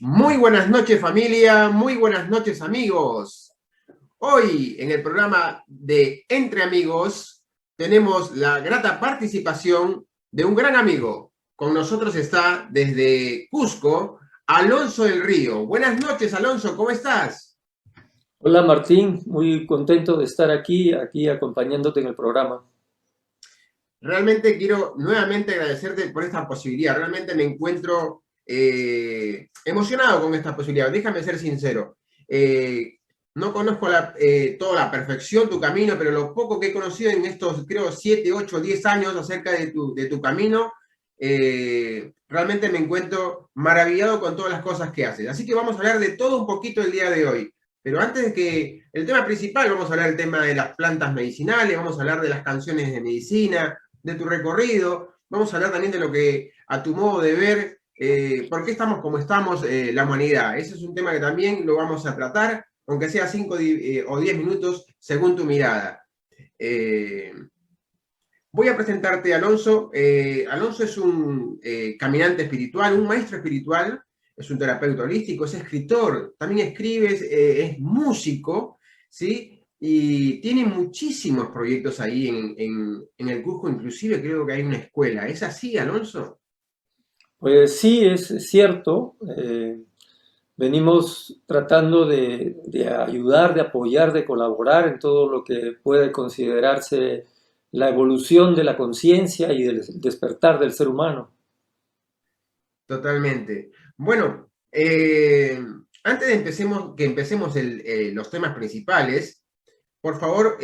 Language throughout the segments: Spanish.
Muy buenas noches familia, muy buenas noches amigos. Hoy en el programa de Entre Amigos tenemos la grata participación de un gran amigo. Con nosotros está desde Cusco, Alonso del Río. Buenas noches Alonso, ¿cómo estás? Hola Martín, muy contento de estar aquí acompañándote en el programa. Realmente quiero nuevamente agradecerte por esta posibilidad. Realmente me encuentro emocionado con esta posibilidad. Déjame ser sincero. No conozco toda la perfección tu camino, pero lo poco que he conocido en estos, creo, 7, 8, 10 años acerca de tu camino, realmente me encuentro maravillado con todas las cosas que haces. Así que vamos a hablar de todo un poquito el día de hoy. Pero antes de que el tema principal, vamos a hablar del tema de las plantas medicinales, vamos a hablar de las canciones de medicina, de tu recorrido, vamos a hablar también de lo que, a tu modo de ver, por qué estamos como estamos la humanidad. Ese es un tema que también lo vamos a tratar, aunque sea 5 o 10 minutos según tu mirada. Voy a presentarte a Alonso. Alonso es un caminante espiritual, un maestro espiritual, es un terapeuta holístico, es escritor, también escribe, es músico, ¿sí? Y tiene muchísimos proyectos ahí en el Cusco, inclusive creo que hay una escuela. ¿Es así, Alonso? Pues sí, es cierto. Venimos tratando de ayudar, de apoyar, de colaborar en todo lo que puede considerarse la evolución de la conciencia y del despertar del ser humano. Totalmente. Bueno, antes de que empecemos los temas principales, por favor,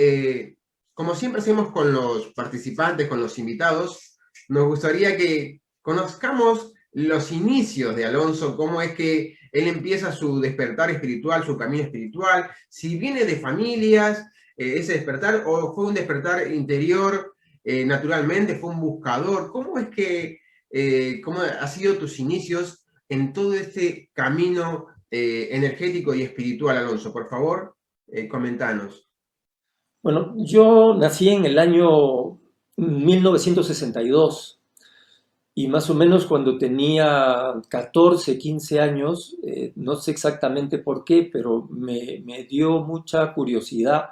como siempre hacemos con los participantes, con los invitados, nos gustaría que conozcamos los inicios de Alonso, cómo es que él empieza su despertar espiritual, su camino espiritual, si viene de familias, ese despertar, o fue un despertar interior, naturalmente, fue un buscador. ¿Cómo es que, cómo han sido tus inicios en todo este camino energético y espiritual, Alonso? Por favor, comentanos. Bueno, yo nací en el año 1962 y más o menos cuando tenía 14, 15 años, no sé exactamente por qué, pero me dio mucha curiosidad,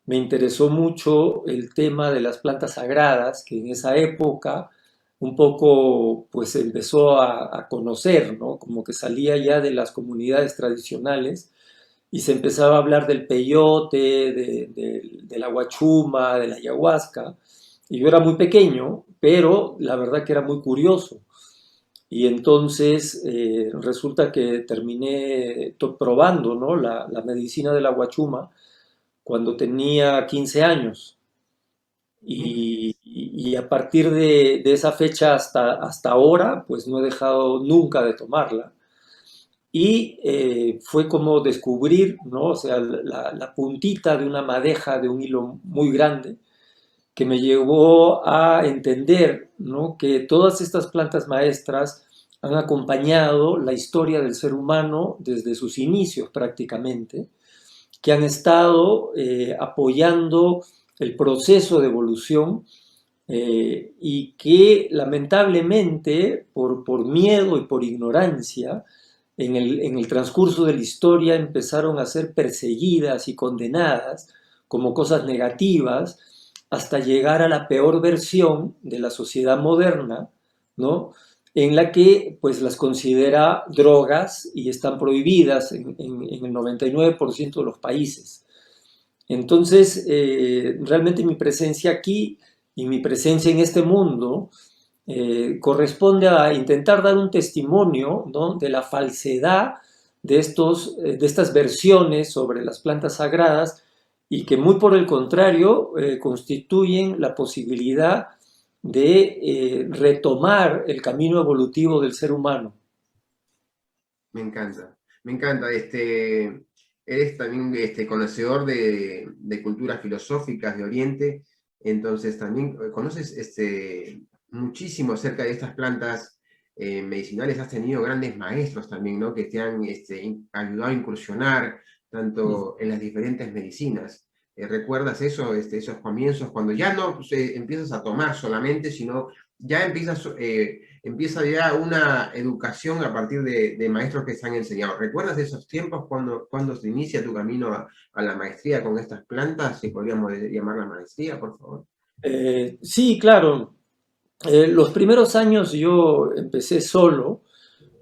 me interesó mucho el tema de las plantas sagradas, que en esa época un poco pues se empezó a conocer, ¿no? Como que salía ya de las comunidades tradicionales y se empezaba a hablar del peyote, de la guachuma, de la ayahuasca. Y yo era muy pequeño, pero la verdad que era muy curioso. Y entonces resulta que terminé probando, ¿no? La medicina de la guachuma cuando tenía 15 años. Y a partir de esa fecha hasta ahora, pues no he dejado nunca de tomarla. Y fue como descubrir, ¿no? O sea, la puntita de una madeja de un hilo muy grande que me llevó a entender, ¿no? Que todas estas plantas maestras han acompañado la historia del ser humano desde sus inicios prácticamente, que han estado apoyando el proceso de evolución y que lamentablemente por miedo y por ignorancia en el transcurso de la historia empezaron a ser perseguidas y condenadas como cosas negativas hasta llegar a la peor versión de la sociedad moderna, ¿no? En la que pues las considera drogas y están prohibidas en el 99% de los países. Entonces, realmente mi presencia aquí y mi presencia en este mundo corresponde a intentar dar un testimonio, ¿no? De la falsedad de estas versiones sobre las plantas sagradas y que muy por el contrario constituyen la posibilidad de retomar el camino evolutivo del ser humano. Me encanta, me encanta. Eres también conocedor de culturas filosóficas de Oriente, entonces también conoces muchísimo acerca de estas plantas medicinales. Has tenido grandes maestros también, ¿no? Que te han ayudado a incursionar tanto en las diferentes medicinas. ¿Recuerdas eso, esos comienzos, cuando ya no empiezas a tomar solamente, sino ya empieza ya una educación a partir de maestros que se han enseñado. ¿Recuerdas esos tiempos cuando se inicia tu camino a la maestría con estas plantas? Si podríamos llamarla maestría, por favor. Sí, claro. Los primeros años yo empecé solo,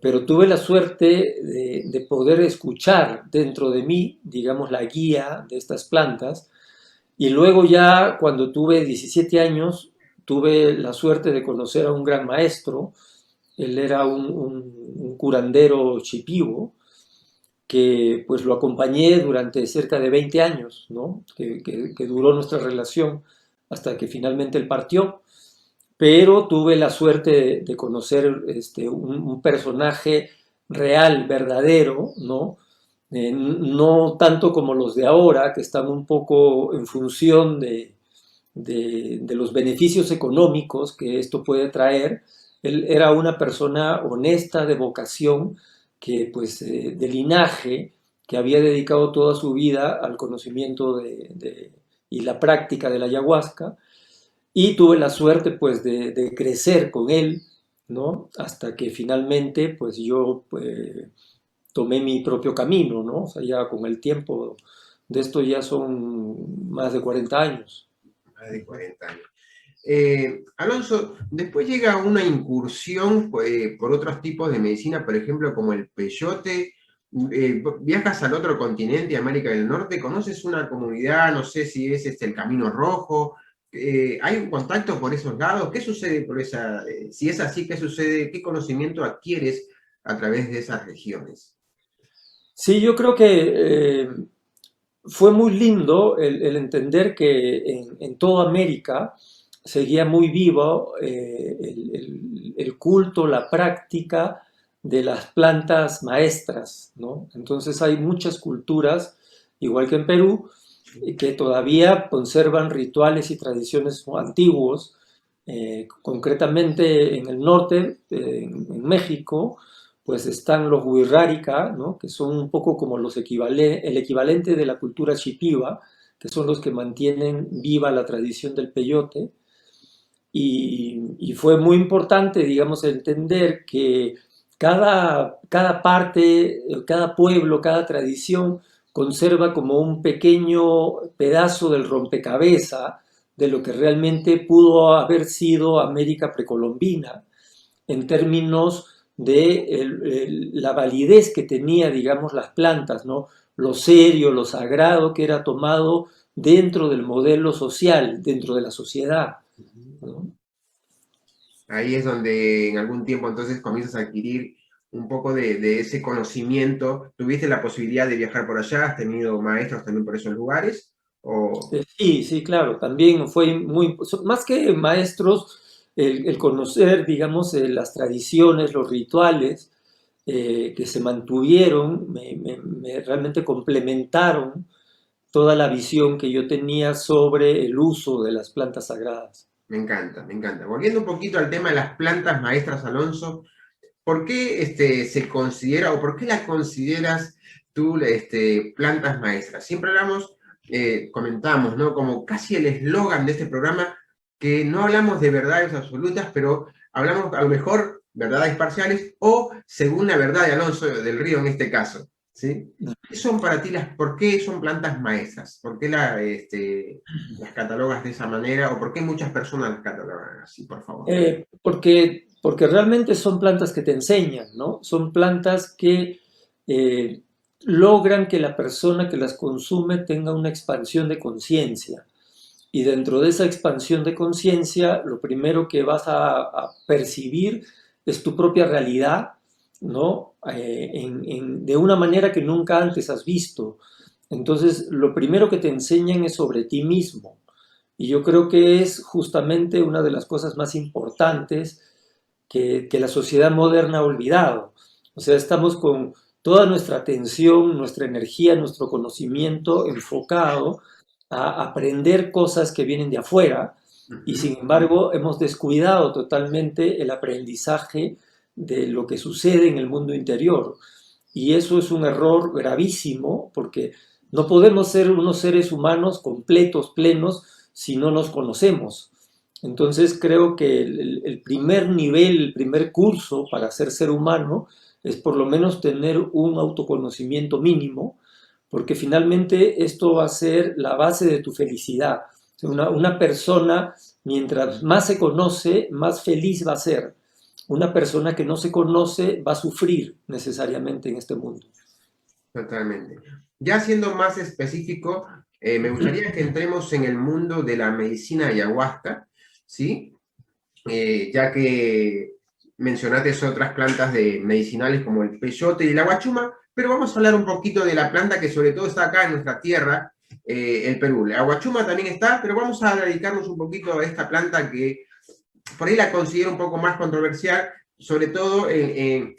pero tuve la suerte de poder escuchar dentro de mí, digamos, la guía de estas plantas. Y luego ya cuando tuve 17 años, tuve la suerte de conocer a un gran maestro. Él era un curandero chipivo que pues lo acompañé durante cerca de 20 años, ¿no? Que duró nuestra relación hasta que finalmente él partió. Pero tuve la suerte de conocer un personaje real, verdadero, ¿no? No tanto como los de ahora, que están un poco en función de los beneficios económicos que esto puede traer. Él era una persona honesta, de vocación, que pues de linaje, que había dedicado toda su vida al conocimiento y la práctica de la ayahuasca, y tuve la suerte pues de crecer con él, ¿no? Hasta que finalmente pues yo tomé mi propio camino, ¿no? O sea, ya con el tiempo de esto ya son más de 40 años. Más de 40 años. Alonso, después llega una incursión por otros tipos de medicina, por ejemplo, como el peyote. Viajas al otro continente, América del Norte, conoces una comunidad, no sé si es el Camino Rojo. ¿Hay un contacto por esos lados? ¿Qué sucede por esa? Si es así, ¿qué sucede? ¿Qué conocimiento adquieres a través de esas regiones? Sí, yo creo que fue muy lindo el entender que en toda América seguía muy vivo el culto, la práctica de las plantas maestras, ¿no? Entonces hay muchas culturas, igual que en Perú, que todavía conservan rituales y tradiciones antiguos. Concretamente en el norte, en México, pues están los Wixárika, ¿no? Que son un poco como el equivalente de la cultura shipiba, que son los que mantienen viva la tradición del peyote. Y fue muy importante, digamos, entender que cada parte, cada pueblo, cada tradición conserva como un pequeño pedazo del rompecabezas de lo que realmente pudo haber sido América precolombina en términos de la validez que tenía, digamos, las plantas, ¿no? Lo serio, lo sagrado que era tomado dentro del modelo social, dentro de la sociedad, ¿no? Ahí es donde en algún tiempo entonces comienzas a adquirir un poco de ese conocimiento. ¿Tuviste la posibilidad de viajar por allá? ¿Has tenido maestros también por esos lugares? O... Sí, sí, claro, también fue más que maestros, el conocer, digamos, las tradiciones, los rituales que se mantuvieron, realmente complementaron toda la visión que yo tenía sobre el uso de las plantas sagradas. Me encanta, me encanta. Volviendo un poquito al tema de las plantas maestras, Alonso, ¿por qué se considera o por qué las consideras tú plantas maestras? Siempre hablamos, comentamos, ¿no? Como casi el eslogan de este programa, que no hablamos de verdades absolutas, pero hablamos a lo mejor verdades parciales o según la verdad de Alonso del Río en este caso, ¿sí? ¿Qué son para ti por qué son plantas maestras? ¿Por qué las catalogas de esa manera o por qué muchas personas las catalogan así, por favor? Porque realmente son plantas que te enseñan, ¿no? Son plantas que eh, logran que la persona que las consume tenga una expansión de conciencia. Y dentro de esa expansión de conciencia, lo primero que vas a percibir es tu propia realidad, ¿no? De una manera que nunca antes has visto. Entonces, lo primero que te enseñan es sobre ti mismo. Y yo creo que es justamente una de las cosas más importantes que la sociedad moderna ha olvidado. O sea, estamos con toda nuestra atención, nuestra energía, nuestro conocimiento enfocado a aprender cosas que vienen de afuera y sin embargo hemos descuidado totalmente el aprendizaje de lo que sucede en el mundo interior. Y eso es un error gravísimo porque no podemos ser unos seres humanos completos, plenos, si no nos conocemos. Entonces creo que el primer nivel, el primer curso para ser ser humano es por lo menos tener un autoconocimiento mínimo, porque finalmente esto va a ser la base de tu felicidad. O sea, una persona, mientras más se conoce, más feliz va a ser. Una persona que no se conoce va a sufrir necesariamente en este mundo. Totalmente. Ya siendo más específico, me gustaría que entremos en el mundo de la medicina ayahuasca, ¿sí? Ya que mencionaste otras plantas de medicinales como el peyote y la guachuma, pero vamos a hablar un poquito de la planta que sobre todo está acá en nuestra tierra, el Perú. La guachuma también está, pero vamos a dedicarnos un poquito a esta planta que por ahí la considero un poco más controversial, sobre todo en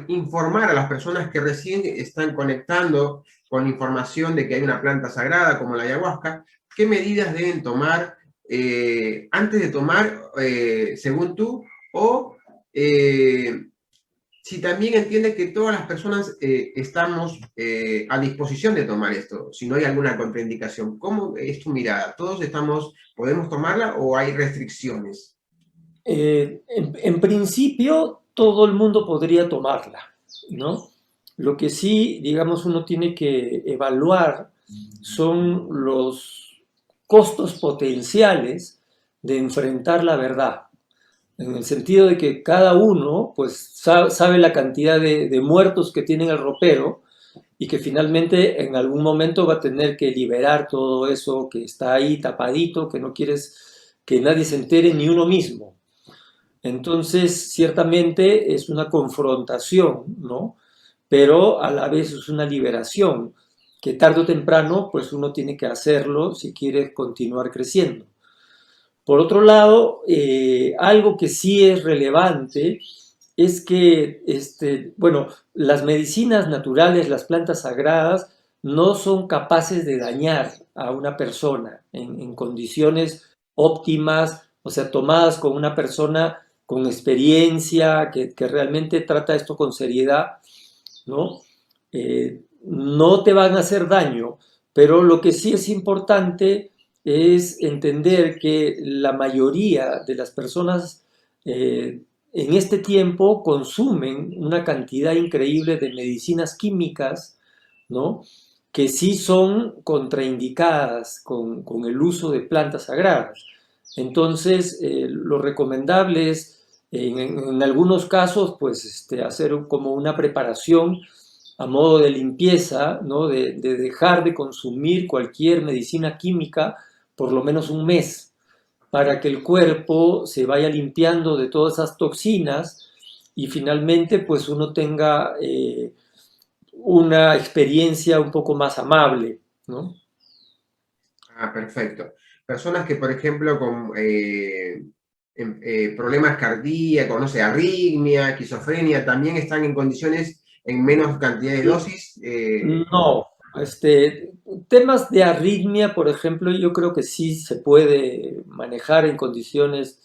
informar a las personas que recién están conectando con la información de que hay una planta sagrada como la ayahuasca, qué medidas deben tomar antes de tomar, según tú, o si también entiende que todas las personas estamos a disposición de tomar esto, si no hay alguna contraindicación. ¿Cómo es tu mirada? ¿Todos podemos tomarla o hay restricciones? En principio, todo el mundo podría tomarla, ¿no? Lo que sí, digamos, uno tiene que evaluar son los costos potenciales de enfrentar la verdad, en el sentido de que cada uno, pues, sabe la cantidad de muertos que tiene en el ropero y que finalmente en algún momento va a tener que liberar todo eso que está ahí tapadito, que no quieres que nadie se entere ni uno mismo. Entonces, ciertamente es una confrontación, ¿no? Pero a la vez es una liberación, que tarde o temprano, pues uno tiene que hacerlo si quiere continuar creciendo. Por otro lado, algo que sí es relevante es que, bueno, las medicinas naturales, las plantas sagradas, no son capaces de dañar a una persona en condiciones óptimas, o sea, tomadas con una persona con experiencia, que realmente trata esto con seriedad, ¿no? No te van a hacer daño, pero lo que sí es importante es entender que la mayoría de las personas en este tiempo consumen una cantidad increíble de medicinas químicas, ¿no? Que sí son contraindicadas con el uso de plantas sagradas. Entonces, lo recomendable es, en algunos casos, pues hacer como una preparación a modo de limpieza, ¿no? De dejar de consumir cualquier medicina química por lo menos un mes, para que el cuerpo se vaya limpiando de todas esas toxinas y finalmente pues uno tenga una experiencia un poco más amable, ¿no? Ah, perfecto. Personas que, por ejemplo, con problemas cardíacos, no sé, arritmia, esquizofrenia, también están en condiciones en menos cantidad de dosis. No, temas de arritmia, por ejemplo, yo creo que sí se puede manejar en condiciones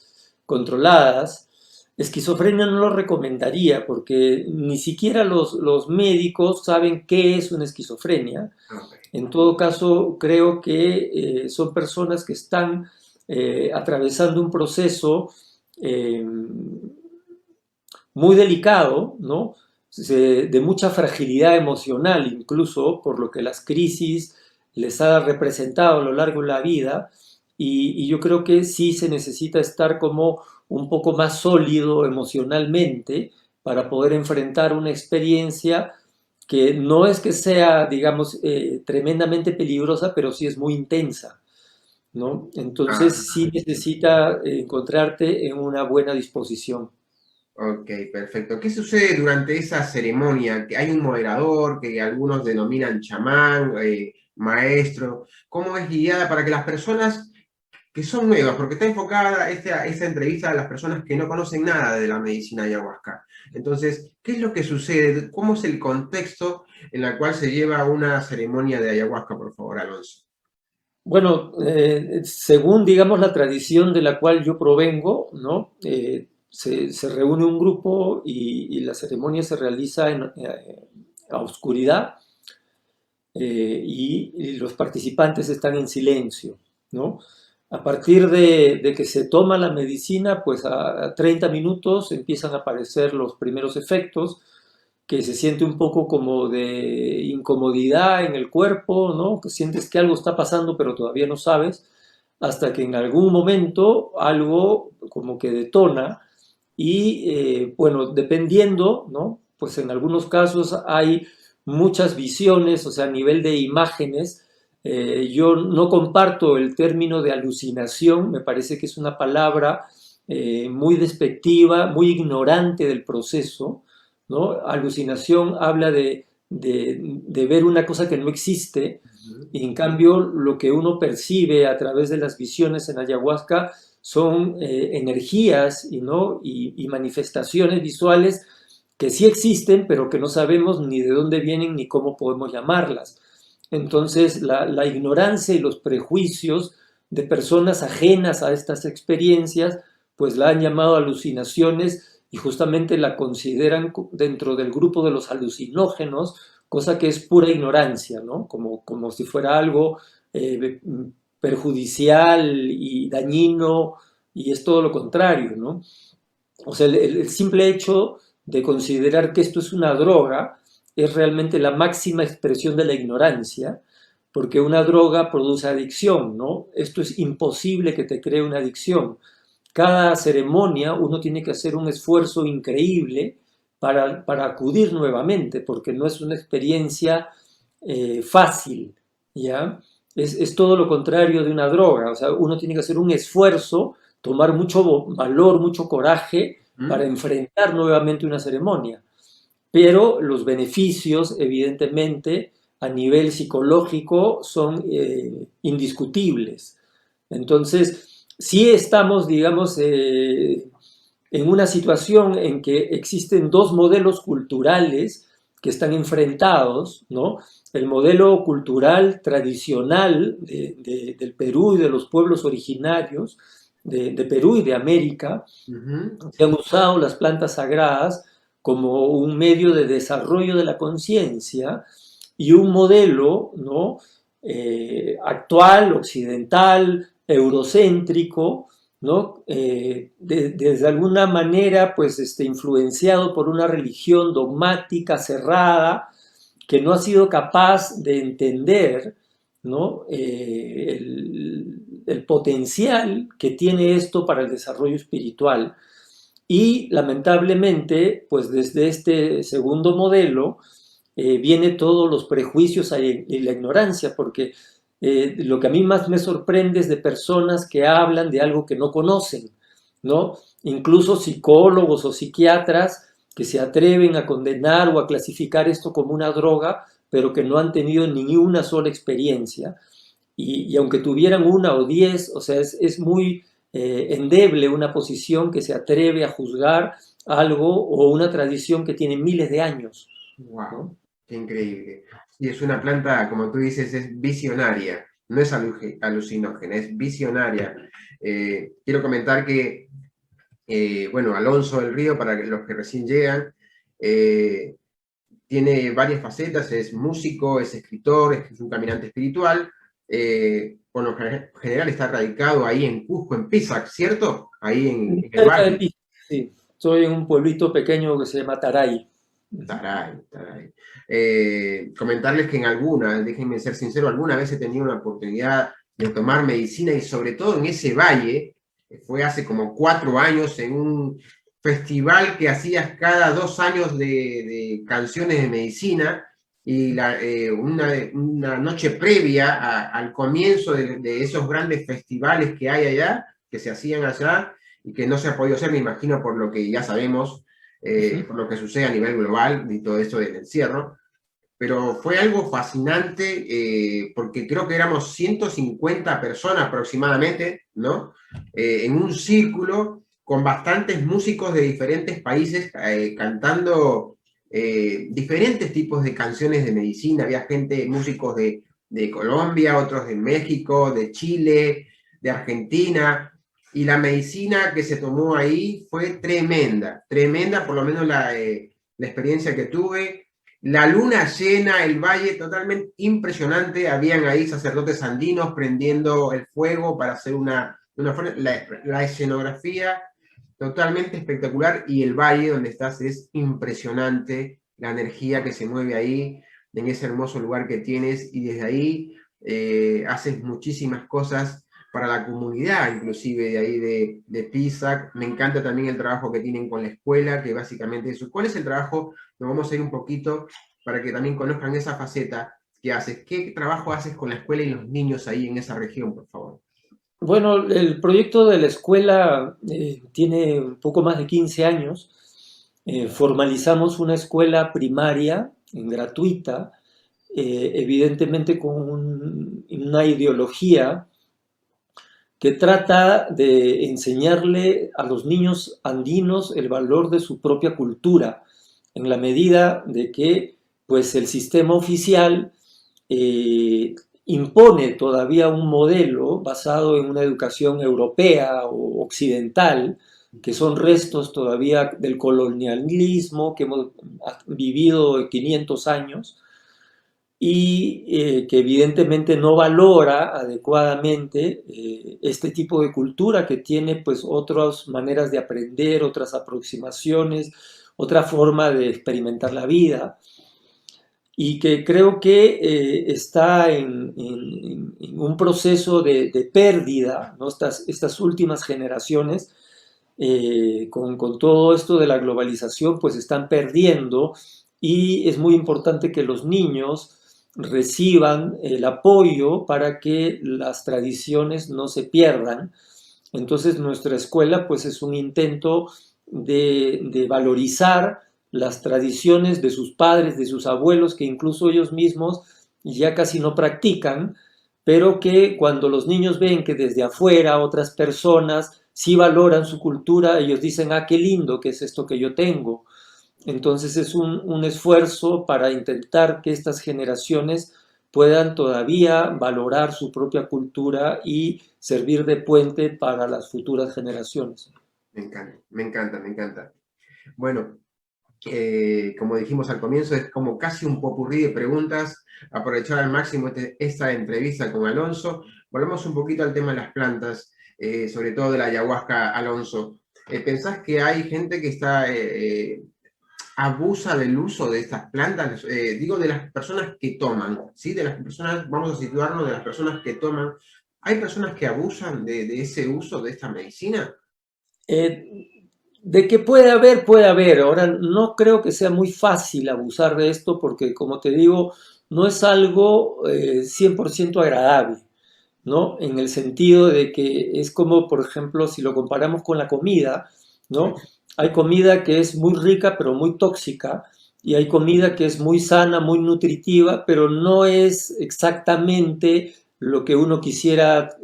controladas. Esquizofrenia no lo recomendaría porque ni siquiera los médicos saben qué es una esquizofrenia. Ok. En todo caso, creo que son personas que están atravesando un proceso eh, muy delicado, ¿no? De mucha fragilidad emocional, incluso por lo que las crisis les ha representado a lo largo de la vida, y yo creo que sí se necesita estar como un poco más sólido emocionalmente para poder enfrentar una experiencia que no es que sea, digamos, tremendamente peligrosa, pero sí es muy intensa, ¿no? Ah, Entonces sí necesita encontrarte en una buena disposición. ok, perfecto. ¿Qué sucede durante esa ceremonia? Que hay un moderador que algunos denominan chamán, maestro. ¿Cómo es guiada para que las personas que son nuevas, porque está enfocada esta entrevista a las personas que no conocen nada de la medicina ayahuasca? Entonces, ¿qué es lo que sucede? ¿Cómo es el contexto en el cual se lleva una ceremonia de ayahuasca, por favor, Alonso? Bueno, según, digamos, la tradición de la cual yo provengo, ¿no? Se reúne un grupo y la ceremonia se realiza a oscuridad y los participantes están en silencio, ¿no? A partir de que se toma la medicina, pues a 30 minutos empiezan a aparecer los primeros efectos, que se siente un poco como de incomodidad en el cuerpo, ¿no? Que sientes que algo está pasando pero todavía no sabes, hasta que en algún momento algo como que detona y bueno, dependiendo, ¿no? Pues en algunos casos hay muchas visiones, o sea, a nivel de imágenes. Yo no comparto el término de alucinación, me parece que es una palabra muy despectiva, muy ignorante del proceso, ¿no? Alucinación habla de ver una cosa que no existe, y en cambio lo que uno percibe a través de las visiones en ayahuasca son energías ¿no? y manifestaciones visuales que sí existen, pero que no sabemos ni de dónde vienen ni cómo podemos llamarlas. Entonces, la ignorancia y los prejuicios de personas ajenas a estas experiencias, pues la han llamado alucinaciones y justamente la consideran dentro del grupo de los alucinógenos, cosa que es pura ignorancia, ¿no? Como si fuera algo eh, perjudicial y dañino, y es todo lo contrario, ¿no? O sea, el simple hecho de considerar que esto es una droga es realmente la máxima expresión de la ignorancia, porque una droga produce adicción, ¿no? Esto es imposible que te cree una adicción. Cada ceremonia uno tiene que hacer un esfuerzo increíble para acudir nuevamente, porque no es una experiencia fácil, ¿ya? Es todo lo contrario de una droga, o sea, uno tiene que hacer un esfuerzo, tomar mucho valor, mucho coraje para ¿Mm? enfrentar nuevamente una ceremonia. Pero los beneficios, evidentemente, a nivel psicológico son indiscutibles. Entonces, sí estamos, digamos, en una situación en que existen dos modelos culturales que están enfrentados, ¿no? El modelo cultural tradicional del Perú y de los pueblos originarios de Perú y de América, Ujú. que han usado las plantas sagradas como un medio de desarrollo de la conciencia, y un modelo, ¿no? Actual, occidental, eurocéntrico, ¿no? Desde alguna manera, pues, influenciado por una religión dogmática, cerrada, que no ha sido capaz de entender, ¿no? El potencial que tiene esto para el desarrollo espiritual. Y lamentablemente, pues desde este segundo modelo viene todos los prejuicios y la ignorancia, porque lo que a mí más me sorprende es de personas que hablan de algo que no conocen, ¿no? Incluso psicólogos o psiquiatras que se atreven a condenar o a clasificar esto como una droga, pero que no han tenido ni una sola experiencia. Y aunque tuvieran una o 10, o sea, es muy endeble una posición que se atreve a juzgar algo o una tradición que tiene miles de años, Wow, ¿no? qué increíble. Y es una planta, como tú dices, es visionaria, no es alucinógena, es visionaria. Quiero comentar que, bueno, Alonso del Río, para los que recién llegan, eh, tiene varias facetas, es músico, es escritor, es un caminante espiritual. Por lo general está radicado ahí en Cusco, en Pisac, ¿cierto? Ahí en el Cerca de valle. ti, sí. Soy en un pueblito pequeño que se llama Taray. Taray, taray. Comentarles que déjenme ser sincero, alguna vez he tenido la oportunidad de tomar medicina y sobre todo en ese valle, fue hace como 4 años en un festival que hacías cada 2 años de canciones de medicina y una noche previa al comienzo de esos grandes festivales que hay allá, que se hacían allá y que no se ha podido hacer, me imagino, por lo que ya sabemos Ujú. por lo que sucede a nivel global y todo esto del encierro, pero fue algo fascinante porque creo que éramos 150 personas aproximadamente, ¿no? En un círculo con bastantes músicos de diferentes países cantando diferentes tipos de canciones de medicina. Había gente, músicos de Colombia, otros de México, de Chile, de Argentina, y la medicina que se tomó ahí fue tremenda, tremenda, por lo menos la experiencia que tuve. la luna llena, el valle totalmente impresionante. Habían ahí sacerdotes andinos prendiendo el fuego para hacer la escenografía totalmente espectacular, y el valle donde estás es impresionante, la energía que se mueve ahí, en ese hermoso lugar que tienes, y desde ahí haces muchísimas cosas para la comunidad, inclusive de ahí de Pisac. Me encanta también el trabajo que tienen con la escuela, que básicamente es eso. ¿Cuál es el trabajo? Nos vamos a ir un poquito para que también conozcan esa faceta que haces. ¿Qué trabajo haces con la escuela y los niños ahí en esa región, por favor? Bueno, el proyecto de la escuela tiene un poco más de 15 años. Formalizamos una escuela primaria gratuita, evidentemente con una ideología que trata de enseñarle a los niños andinos el valor de su propia cultura, en la medida de que pues, el sistema oficial eh, impone todavía un modelo basado en una educación europea o occidental, que son restos todavía del colonialismo que hemos vivido 500 años, y que evidentemente no valora adecuadamente este tipo de cultura que tiene pues otras maneras de aprender, otras aproximaciones, otra forma de experimentar la vida, y que creo que está en un proceso de pérdida, ¿no? Estas últimas generaciones, con todo esto de la globalización, pues están perdiendo, y es muy importante que los niños reciban el apoyo para que las tradiciones no se pierdan. Entonces nuestra escuela pues es un intento de valorizar las tradiciones de sus padres, de sus abuelos, que incluso ellos mismos ya casi no practican, pero que cuando los niños ven que desde afuera otras personas sí valoran su cultura, ellos dicen, ah, qué lindo que es esto que yo tengo. Entonces es un esfuerzo para intentar que estas generaciones puedan todavía valorar su propia cultura y servir de puente para las futuras generaciones. Me encanta, me encanta, me encanta. Bueno, como dijimos al comienzo, es como casi un popurrí de preguntas, aprovechar al máximo esta entrevista con Alonso. Volvemos un poquito al tema de las plantas, sobre todo de la ayahuasca, Alonso. ¿Pensás que hay gente que abusa del uso de estas plantas? Digo, de las personas que toman, ¿sí? De las personas, vamos a situarnos de las personas que toman. ¿Hay personas que abusan de ese uso de esta medicina? Eh, de que puede haber, puede haber. Ahora, no creo que sea muy fácil abusar de esto porque, como te digo, no es algo 100% agradable, ¿no? En el sentido de que es como, por ejemplo, si lo comparamos con la comida, ¿no? Hay comida que es muy rica pero muy tóxica, y hay comida que es muy sana, muy nutritiva, pero no es exactamente lo que uno quisiera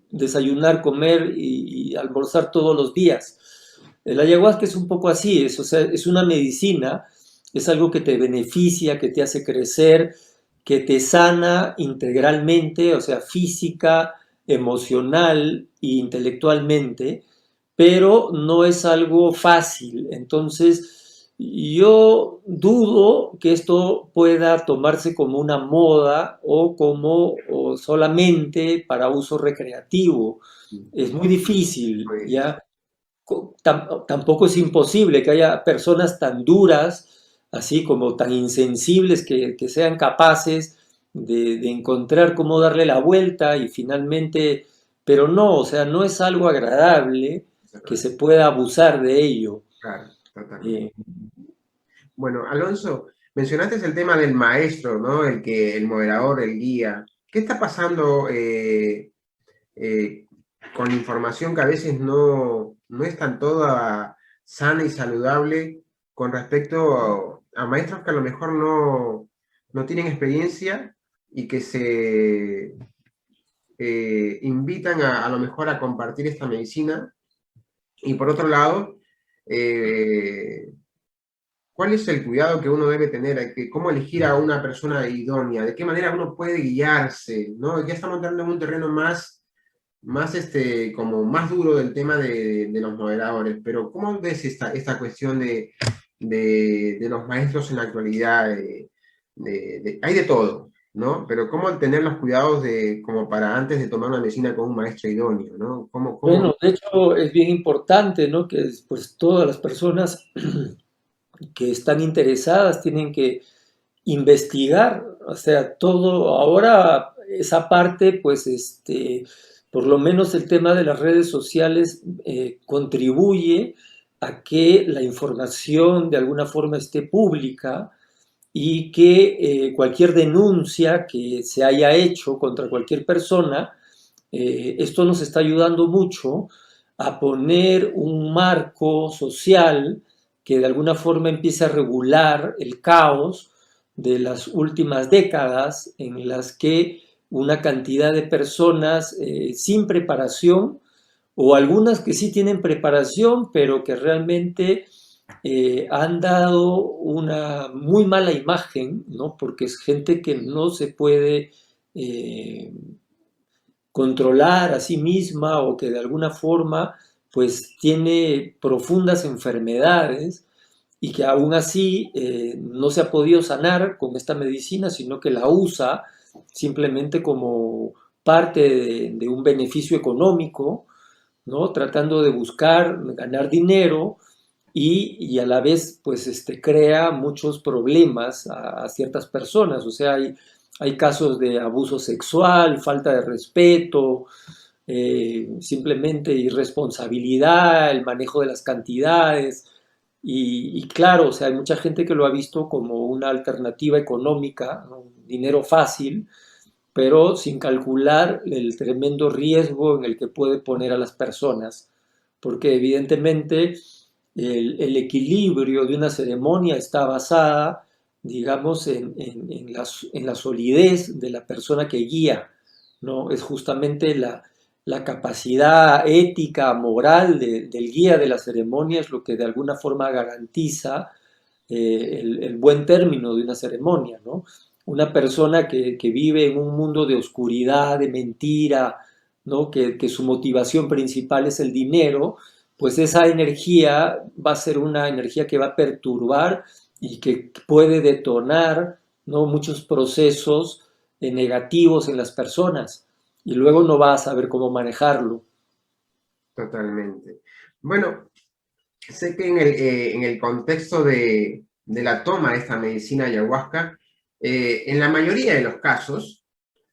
desayunar, comer y almorzar todos los días. El ayahuasca es un poco así, o sea, es una medicina, es algo que te beneficia, que te hace crecer, que te sana integralmente, o sea, física, emocional e intelectualmente, pero no es algo fácil. Entonces, yo dudo que esto pueda tomarse como una moda o solamente para uso recreativo. Es muy difícil, Pues, ¿ya? Tampoco es imposible que haya personas tan duras, así como tan insensibles, que sean capaces de encontrar cómo darle la vuelta y finalmente, pero no, o sea, no es algo agradable que se pueda abusar de ello. claro, totalmente. Eh, Bueno, Alonso, mencionaste el tema del maestro, ¿no? El moderador, el guía. ¿Qué está pasando con información que a veces no es tan toda sana y saludable con respecto a maestros que a lo mejor no tienen experiencia y que se invitan a lo mejor a compartir esta medicina? Y por otro lado, eh, ¿cuál es el cuidado que uno debe tener? ¿Cómo elegir a una persona idónea? ¿De qué manera uno puede guiarse? ¿No? Ya estamos entrando en un terreno como más duro del tema de los moderadores, pero ¿cómo ves esta cuestión de los maestros en la actualidad, hay de todo, ¿no? Pero cómo tener los cuidados como para antes de tomar una medicina con un maestro idóneo, ¿no? Bueno, de hecho es bien importante, ¿no? Que pues todas las personas que están interesadas tienen que investigar, o sea, todo ahora esa parte, pues por lo menos el tema de las redes sociales contribuye a que la información de alguna forma esté pública y que cualquier denuncia que se haya hecho contra cualquier persona, esto nos está ayudando mucho a poner un marco social que de alguna forma empiece a regular el caos de las últimas décadas en las que una cantidad de personas sin preparación o algunas que sí tienen preparación pero que realmente han dado una muy mala imagen, ¿no? Porque es gente que no se puede eh, controlar a sí misma o que de alguna forma pues tiene profundas enfermedades y que aún así no se ha podido sanar con esta medicina, sino que la usa simplemente como parte de un beneficio económico, ¿no? Tratando de buscar ganar dinero y a la vez pues crea muchos problemas a ciertas personas. O sea, hay casos de abuso sexual, falta de respeto, simplemente irresponsabilidad, el manejo de las cantidades. Y claro, o sea, hay mucha gente que lo ha visto como una alternativa económica, ¿no? Dinero fácil, pero sin calcular el tremendo riesgo en el que puede poner a las personas, porque evidentemente el equilibrio de una ceremonia está basada, digamos, en la solidez de la persona que guía, ¿no? Es justamente la capacidad ética, moral del guía de la ceremonia es lo que de alguna forma garantiza el buen término de una ceremonia, ¿no? Una persona que vive en un mundo de oscuridad, de mentira, ¿no? Que su motivación principal es el dinero, pues esa energía va a ser una energía que va a perturbar y que puede detonar, ¿no? Muchos procesos negativos en las personas y luego no va a saber cómo manejarlo. Totalmente. Bueno, sé que en el contexto de la toma de esta medicina ayahuasca, en la mayoría de los casos,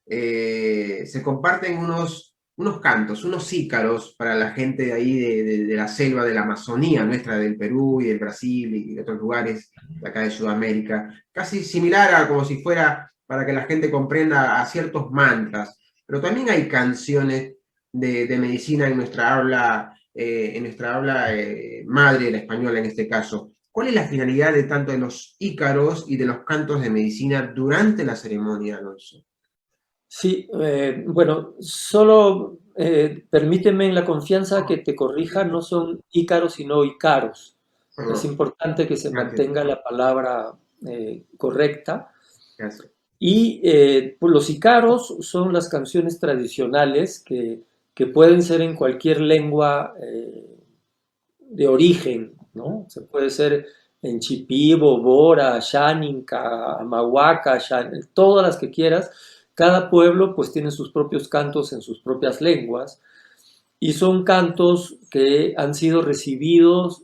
se comparten unos cantos, unos ícaros para la gente de ahí, de la selva de la Amazonía nuestra, del Perú y del Brasil y de otros lugares de acá de Sudamérica, casi similar a como si fuera para que la gente comprenda a ciertos mantras, pero también hay canciones de medicina en nuestra habla madre, la española en este caso. ¿Cuál es la finalidad de tanto de los ícaros y de los cantos de medicina durante la ceremonia, Alonso? Sí, bueno, solo permíteme en la confianza que te corrija, no son ícaros, sino icaros. Es Perdón, importante que se gracias, mantenga la palabra correcta. gracias. Y pues los icaros son las canciones tradicionales que pueden ser en cualquier lengua de origen, ¿no? Se puede ser en Shipibo, Bora, Xáninca, Amahuaca, todas las que quieras. Cada pueblo pues tiene sus propios cantos en sus propias lenguas y son cantos que han sido recibidos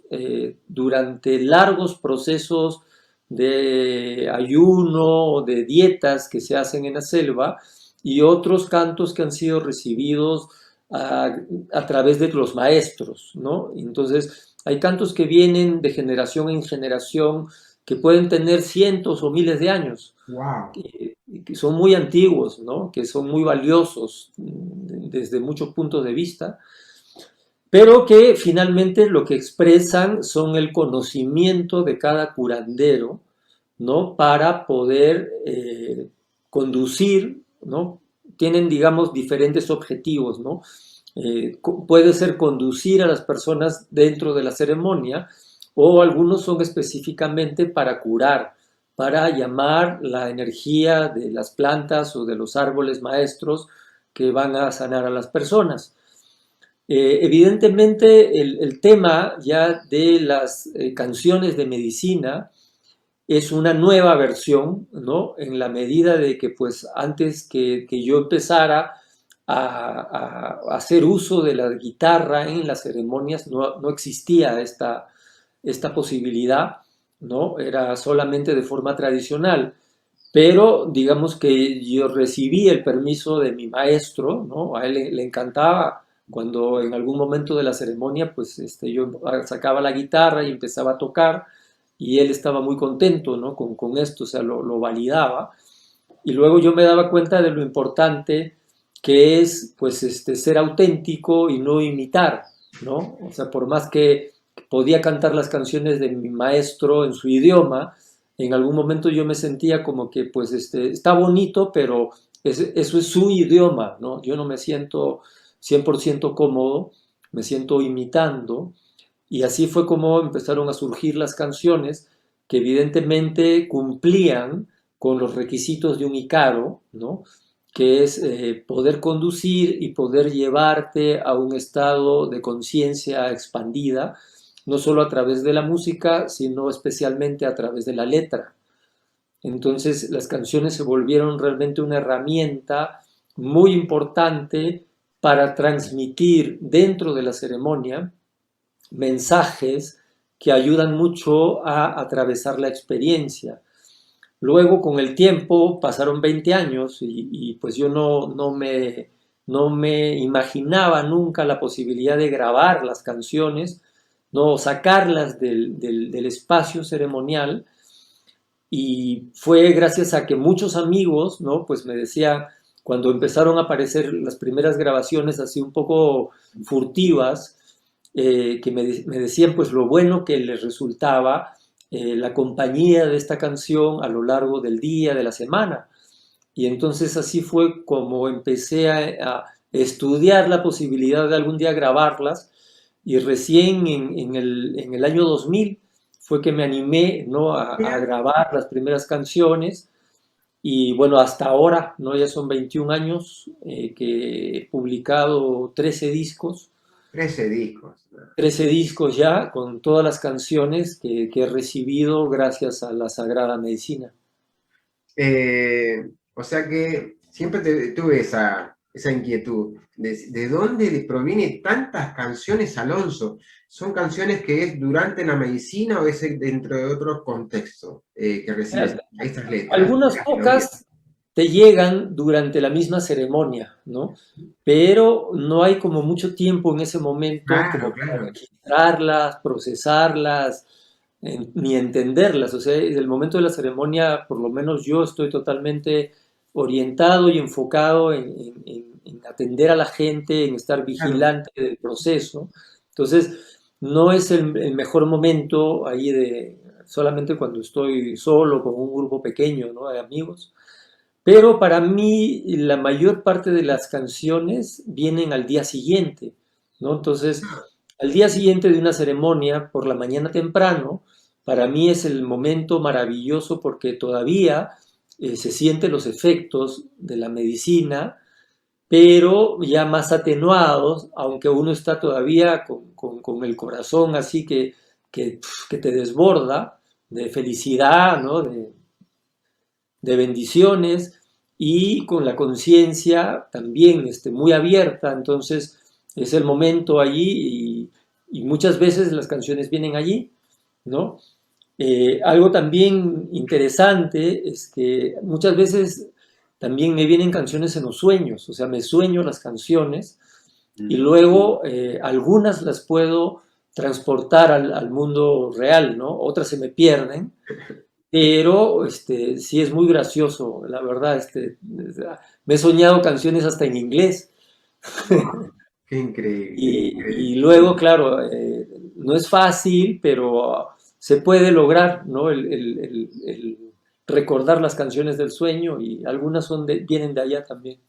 durante largos procesos de ayuno o de dietas que se hacen en la selva y otros cantos que han sido recibidos a través de los maestros, ¿no? Entonces, hay cantos que vienen de generación en generación que pueden tener cientos o miles de años, Wow, que son muy antiguos, ¿no? Que son muy valiosos desde muchos puntos de vista, pero que finalmente lo que expresan son el conocimiento de cada curandero, ¿no? Para poder conducir, ¿no? Tienen, digamos, diferentes objetivos, ¿no? Puede ser conducir a las personas dentro de la ceremonia o algunos son específicamente para curar, para llamar la energía de las plantas o de los árboles maestros que van a sanar a las personas. Evidentemente el tema ya de las canciones de medicina es una nueva versión, ¿no? En la medida de que, pues, antes que yo empezara a hacer uso de la guitarra en las ceremonias, no existía esta posibilidad, ¿no? Era solamente de forma tradicional. Pero digamos que yo recibí el permiso de mi maestro, ¿no? A él le encantaba cuando en algún momento de la ceremonia, pues yo sacaba la guitarra y empezaba a tocar, y él estaba muy contento, ¿no? Con esto, o sea, lo validaba. Y luego yo me daba cuenta de lo importante que es, pues, ser auténtico y no imitar, ¿no? O sea, por más que podía cantar las canciones de mi maestro en su idioma, en algún momento yo me sentía como que, pues, está bonito, pero eso es su idioma, ¿no? Yo no me siento 100% cómodo, me siento imitando, y así fue como empezaron a surgir las canciones que evidentemente cumplían con los requisitos de un Icaro, ¿no? Que es poder conducir y poder llevarte a un estado de conciencia expandida, no solo a través de la música, sino especialmente a través de la letra. Entonces las canciones se volvieron realmente una herramienta muy importante para transmitir dentro de la ceremonia mensajes que ayudan mucho a atravesar la experiencia. Luego, con el tiempo, pasaron 20 años y pues yo no me imaginaba nunca la posibilidad de grabar las canciones, no sacarlas del espacio ceremonial, y fue gracias a que muchos amigos, ¿no? Pues me decían, cuando empezaron a aparecer las primeras grabaciones así un poco furtivas, que me decían pues lo bueno que les resultaba la compañía de esta canción a lo largo del día, de la semana. Y entonces así fue como empecé a estudiar la posibilidad de algún día grabarlas, y recién en el año 2000 fue que me animé, ¿no? A Mira, grabar las primeras canciones, y bueno, hasta ahora, ¿no? Ya son 21 años que he publicado 13 discos, 13 discos. 13 discos ya con todas las canciones que he recibido gracias a la Sagrada Medicina. O sea que siempre tuve esa inquietud. ¿De dónde le proviene tantas canciones, Alonso? ¿Son canciones que es durante la medicina o es dentro de otro contexto que recibes estas letras y Algunas las melodías? pocas te llegan durante la misma ceremonia, ¿no? Pero no hay como mucho tiempo en ese momento Claro, como para claro. registrarlas, procesarlas, ni entenderlas. O sea, en el momento de la ceremonia, por lo menos yo estoy totalmente orientado y enfocado en atender a la gente, en estar Claro. vigilante del proceso. Entonces, no es el mejor momento ahí de solamente cuando estoy solo con un grupo pequeño, ¿no? De amigos. Pero para mí la mayor parte de las canciones vienen al día siguiente, ¿no? Entonces, al día siguiente de una ceremonia, por la mañana temprano, para mí es el momento maravilloso porque todavía se sienten los efectos de la medicina, pero ya más atenuados, aunque uno está todavía con el corazón así que te desborda de felicidad, ¿no? De bendiciones, y con la conciencia también muy abierta. Entonces es el momento allí, y muchas veces las canciones vienen allí, ¿no? Algo también interesante es que muchas veces también me vienen canciones en los sueños, o sea, me sueño las canciones y Mm. luego algunas las puedo transportar al mundo real, ¿no? Otras se me pierden, pero sí es muy gracioso, la verdad. Me he soñado canciones hasta en inglés. Wow, qué increíble, qué Y increíble. luego, claro, no es fácil, pero se puede lograr, ¿no? El recordar las canciones del sueño, y algunas vienen de allá también.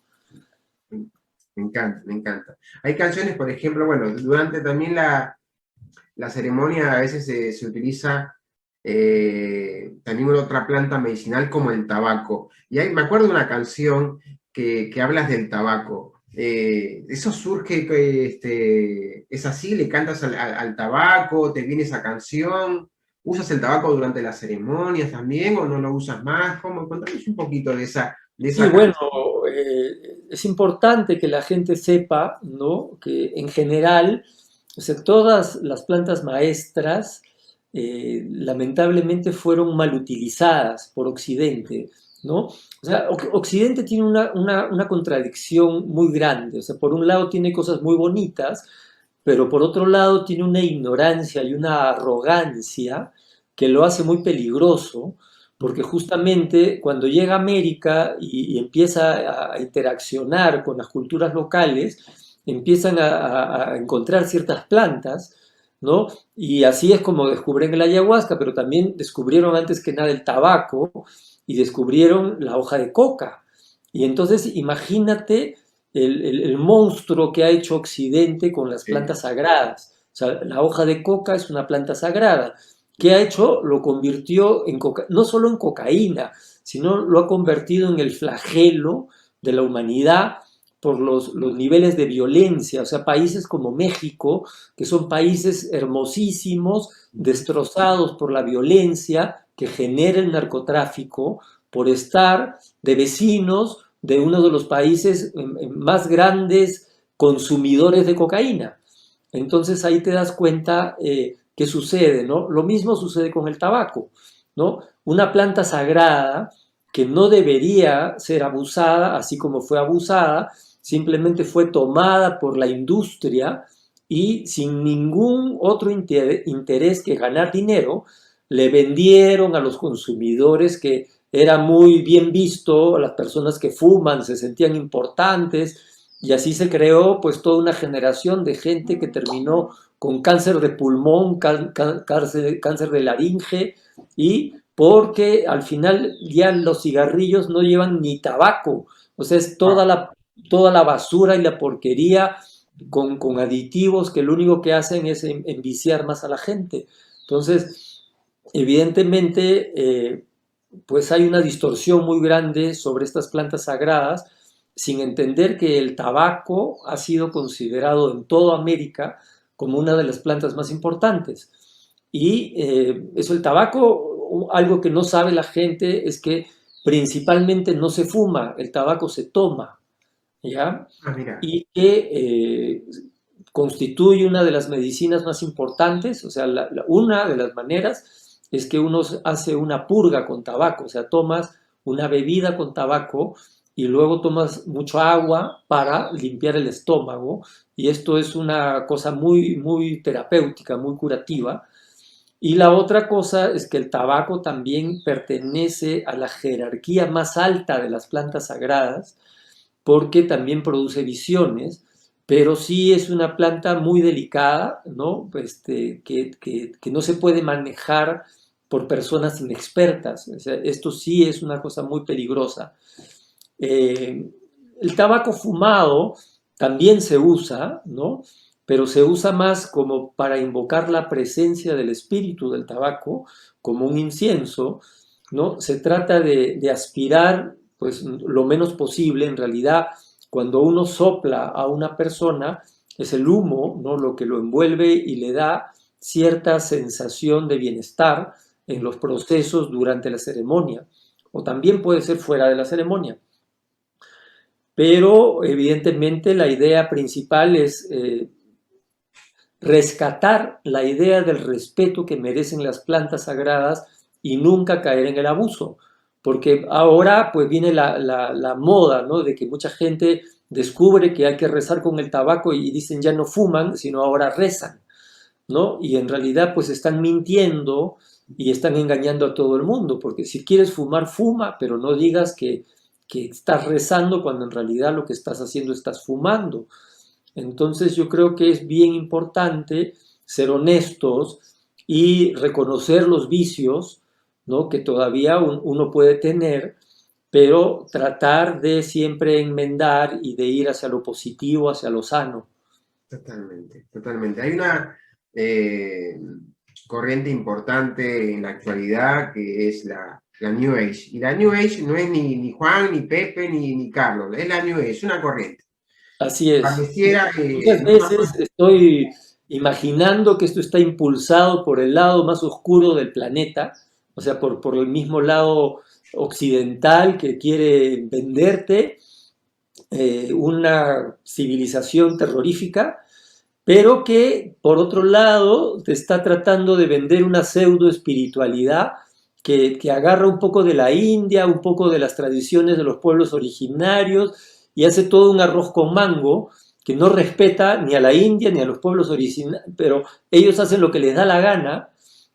Me encanta, me encanta. Hay canciones, por ejemplo, bueno, durante también la ceremonia a veces se utiliza también otra planta medicinal como el tabaco. Me acuerdo de una canción que hablas del tabaco. Eso surge, es así, le cantas al tabaco, te viene esa canción, ¿usas el tabaco durante las ceremonias también o no lo usas más? ¿Cómo? Contanos un poquito de Sí, esa bueno, canción. es importante que la gente sepa, ¿no? Que en general, o sea, todas las plantas maestras lamentablemente fueron mal utilizadas por Occidente, ¿no? O sea, Occidente tiene una contradicción muy grande, o sea, por un lado tiene cosas muy bonitas, pero por otro lado tiene una ignorancia y una arrogancia que lo hace muy peligroso, porque justamente cuando llega a América y empieza a interaccionar con las culturas locales, empiezan a encontrar ciertas plantas, ¿no? Y así es como descubren la ayahuasca, pero también descubrieron antes que nada el tabaco y descubrieron la hoja de coca. Y entonces imagínate el monstruo que ha hecho Occidente con las Sí, plantas sagradas. O sea, la hoja de coca es una planta sagrada. ¿Qué ha hecho? Lo convirtió en no solo en cocaína, sino lo ha convertido en el flagelo de la humanidad por los niveles de violencia. O sea, países como México, que son países hermosísimos, destrozados por la violencia que genera el narcotráfico, por estar de vecinos de uno de los países más grandes consumidores de cocaína. Entonces ahí te das cuenta qué sucede, ¿no? Lo mismo sucede con el tabaco, ¿no? Una planta sagrada que no debería ser abusada, así como fue abusada, simplemente fue tomada por la industria y sin ningún otro interés que ganar dinero, le vendieron a los consumidores que era muy bien visto, las personas que fuman se sentían importantes y así se creó pues toda una generación de gente que terminó con cáncer de pulmón, cáncer de laringe y porque al final ya los cigarrillos no llevan ni tabaco, o sea, es wow, toda la basura y la porquería con aditivos que lo único que hacen es enviciar más a la gente. Entonces, evidentemente, pues hay una distorsión muy grande sobre estas plantas sagradas, sin entender que el tabaco ha sido considerado en toda América como una de las plantas más importantes. Y eso, el tabaco, algo que no sabe la gente es que principalmente no se fuma, el tabaco se toma, ¿ya? ah, mira, Y que constituye una de las medicinas más importantes, o sea, una de las maneras es que uno hace una purga con tabaco, o sea, tomas una bebida con tabaco y luego tomas mucho agua para limpiar el estómago y esto es una cosa muy, muy terapéutica, muy curativa. Y la otra cosa es que el tabaco también pertenece a la jerarquía más alta de las plantas sagradas porque también produce visiones, pero sí es una planta muy delicada, ¿no? Que no se puede manejar por personas inexpertas. O sea, esto sí es una cosa muy peligrosa. Eh, el tabaco fumado también se usa, ¿no? Pero se usa más como para invocar la presencia del espíritu del tabaco, como un incienso, ¿no? Se trata de aspirar, pues, lo menos posible. En realidad, cuando uno sopla a una persona, es el humo, ¿no? Lo que lo envuelve y le da cierta sensación de bienestar en los procesos durante la ceremonia, o también puede ser fuera de la ceremonia. Pero evidentemente la idea principal es rescatar la idea del respeto que merecen las plantas sagradas y nunca caer en el abuso. Porque ahora pues viene la moda, ¿no? De que mucha gente descubre que hay que rezar con el tabaco y dicen ya no fuman, sino ahora rezan, ¿no? Y en realidad pues están mintiendo y están engañando a todo el mundo, porque si quieres fumar, fuma, pero no digas que estás rezando cuando en realidad lo que estás haciendo estás fumando. Entonces yo creo que es bien importante ser honestos y reconocer los vicios, ¿no? Que todavía uno puede tener, pero tratar de siempre enmendar y de ir hacia lo positivo, hacia lo sano. totalmente, totalmente. Hay una eh, corriente importante en la actualidad que es la New Age. Y la New Age no es ni Juan, ni Pepe, ni Carlos, es la New Age, una corriente. Así es. Pareciera Muchas no más. veces estoy imaginando que esto está impulsado por el lado más oscuro del planeta, o sea, por el mismo lado occidental que quiere venderte una civilización terrorífica, pero que por otro lado te está tratando de vender una pseudo espiritualidad que agarra un poco de la India, un poco de las tradiciones de los pueblos originarios y hace todo un arroz con mango que no respeta ni a la India ni a los pueblos originarios, pero ellos hacen lo que les da la gana